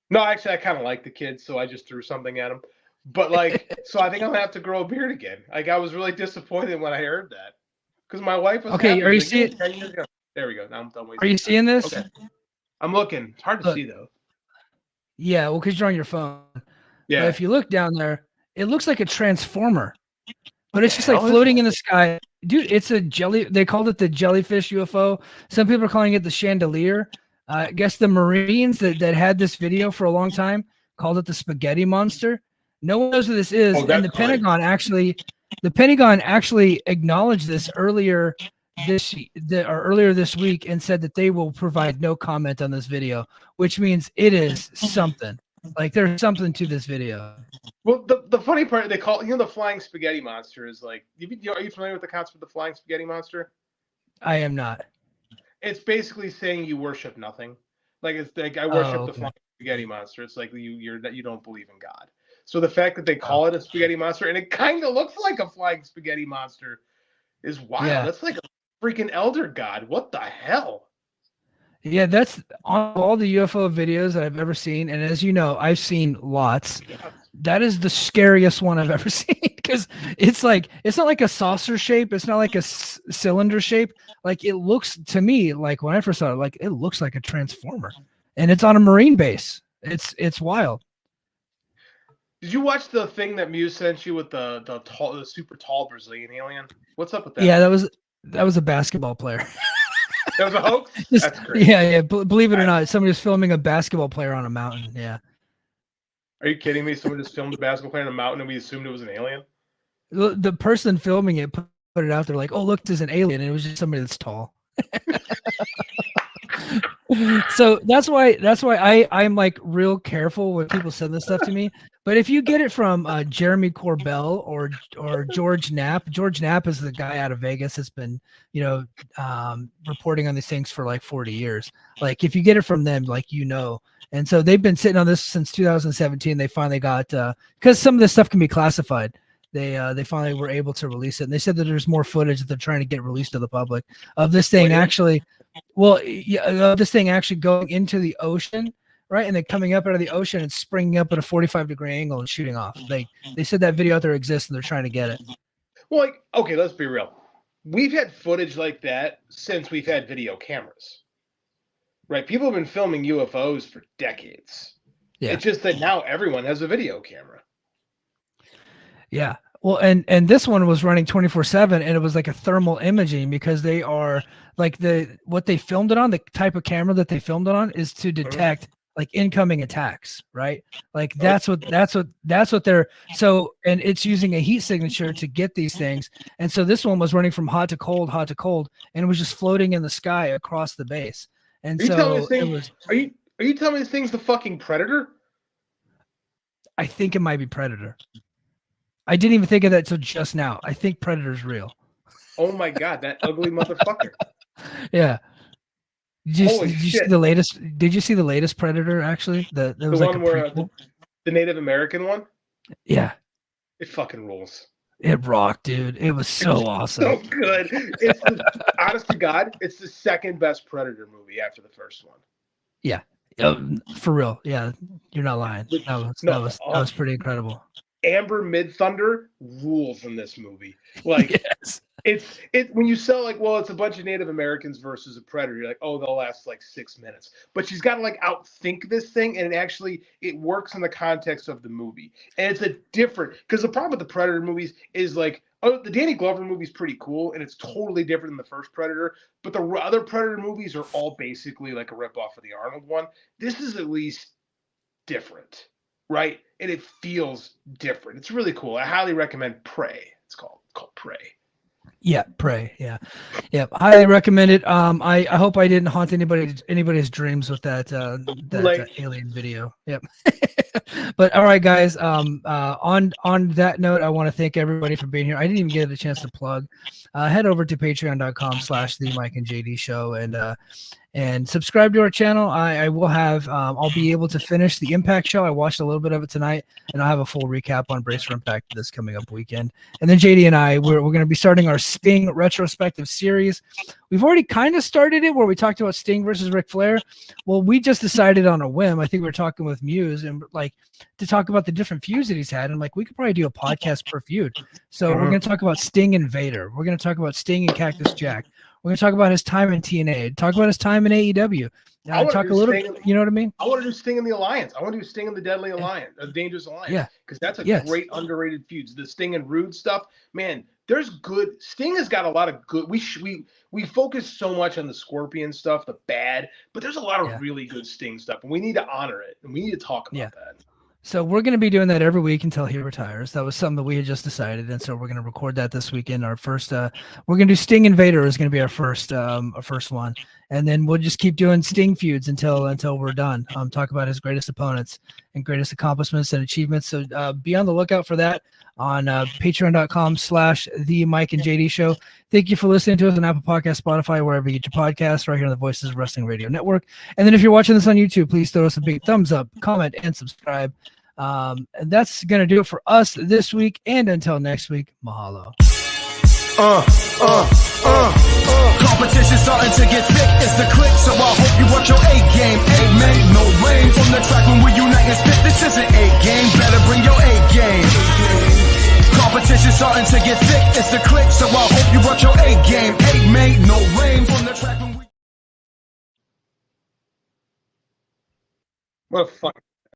No, actually, I kind of like the kids, so I just threw something at him. But like, so I think I'm gonna have to grow a beard again. Like, I was really disappointed when I heard that, because my wife was okay. Are you seeing? There we go. Now I'm done waiting. Are you seeing this? Okay. I'm looking. It's hard to see though. Yeah, well, because you're on your phone. Yeah. But if you look down there, it looks like a transformer, but it's just like floating in the sky. Dude, it's a jelly. They called it the jellyfish UFO. Some people are calling it the chandelier. I guess the Marines that had this video for a long time called it the spaghetti monster. No one knows who this is. And the Pentagon actually acknowledged this earlier this week and said that they will provide no comment on this video, which means it is something. Like, there's something to this video. Well, the funny part, they call, the flying spaghetti monster is like, are you familiar with the concept of the flying spaghetti monster? I am not. It's basically saying you worship nothing. Like, it's like, I worship the flying spaghetti monster. It's like you don't believe in God. So the fact that they call it a spaghetti monster, and it kind of looks like a flying spaghetti monster, is wild. Yeah. That's like a freaking elder god. What the hell? Yeah, that's on all the UFO videos that I've ever seen. And as you know, I've seen lots. That is the scariest one I've ever seen, because it's not like a saucer shape. It's not like a cylinder shape. Like, it looks to me, like when I first saw it, like it looks like a transformer, and it's on a Marine base. It's wild. Did you watch the thing that Muse sent you with the super tall Brazilian alien? What's up with that? Yeah, that was a basketball player. That was a hoax? That's crazy. Yeah. Believe it or not, somebody was filming a basketball player on a mountain. Yeah. Are you kidding me? Someone just filmed a basketball player on a mountain and we assumed it was an alien? The person filming it put it out there like, oh, look, there's an alien. And it was just somebody that's tall. So that's why I'm like real careful when people send this stuff to me. But if you get it from Jeremy Corbell or George Knapp is the guy out of Vegas that's been, reporting on these things for like 40 years. Like, if you get it from them, like, and so they've been sitting on this since 2017. They finally got, because some of this stuff can be classified. They finally were able to release it. And they said that there's more footage that they're trying to get released to the public of this thing this thing actually going into the ocean, right? And then coming up out of the ocean and springing up at a 45-degree angle and shooting off. They said that video out there exists and they're trying to get it. Well, like, okay, let's be real. We've had footage like that since we've had video cameras, right? People have been filming UFOs for decades. Yeah. It's just that now everyone has a video camera. Yeah. Well, and this one was running 24/7, and it was like a thermal imaging, because they are like what they filmed it on, the type of camera that they filmed it on is to detect like incoming attacks, right? Like that's what they're, so, and it's using a heat signature to get these things. And so this one was running from hot to cold, and it was just floating in the sky across the base. And are you telling me this thing's the fucking Predator? I think it might be Predator. I didn't even think of that till just now. I think Predator's real. Oh my God, that ugly motherfucker. Yeah. Did you see the latest? Did you see the latest Predator? Actually, the one where the Native American one. Yeah, it fucking rules. It rocked, dude. It was so awesome. So good. Honest to God, it's the second best Predator movie after the first one. Yeah. For real. Yeah, you're not lying. That was pretty incredible. Amber Mid-Thunder rules in this movie. Like, yes. It when you sell like, well, it's a bunch of Native Americans versus a predator, you're like, oh, they'll last like 6 minutes. But she's got to like outthink this thing, and it works in the context of the movie. And it's a different, because the problem with the Predator movies is like, oh, the Danny Glover movie is pretty cool, and it's totally different than the first Predator. But the other Predator movies are all basically like a ripoff of the Arnold one. This is at least different, right? And it feels different. It's really cool. I highly recommend Prey. It's called Prey. Yeah, Prey. Yeah. Highly recommend it. I hope I didn't haunt anybody's dreams with that alien video. Yep. But all right, guys. On that note, I want to thank everybody for being here. I didn't even get a chance to plug. Head over to patreon.com/the Mike and JD show and subscribe to our channel. I will have I'll be able to finish the Impact show. I watched a little bit of it tonight, and I'll have a full recap on Brace for Impact this coming up weekend. And then JD and I, we're going to be starting our Sting retrospective series. We've already kind of started it where we talked about Sting versus Ric Flair. Well, we just decided on a whim. I think we were talking with Muse and like to talk about the different feuds that he's had. And like, we could probably do a podcast per feud. So we're going to talk about Sting and Vader. We're going to talk about Sting and Cactus Jack. We're going to talk about his time in TNA, talk about his time in AEW. Talk a little bit, you know what I mean? I want to do Sting in the Alliance. I want to do Sting in the Deadly Alliance, the Dangerous Alliance. Yeah. Because that's a great underrated feud. The Sting and Rude stuff, man, there's good. Sting has got a lot of good. We focus so much on the Scorpion stuff, the bad, but there's a lot of really good Sting stuff, and we need to honor it, and we need to talk about that. So we're going to be doing that every week until he retires. That was something that we had just decided, and so we're going to record that this weekend. Our first, we're going to do Sting and Vader is going to be our first one, and then we'll just keep doing Sting feuds until we're done. Talk about his greatest opponents and greatest accomplishments and achievements. So be on the lookout for that on patreon.com/the Mike and JD show. Thank you for listening to us on Apple Podcasts, Spotify, wherever you get your podcasts, right here on the Voices of Wrestling Radio Network. And then if you're watching this on YouTube, please throw us a big thumbs up, comment, and subscribe. And that's going to do it for us this week. And until next week, mahalo. Competition starting to get thick, it's the click, so I hope you watch your A game. Ain't made no rain from the track when we unite and spit. This isn't A game, better bring your A game. Competition starting to get thick, it's the click, so I hope you watch your A game. Ain't made no rain from the track when we. What a fuck.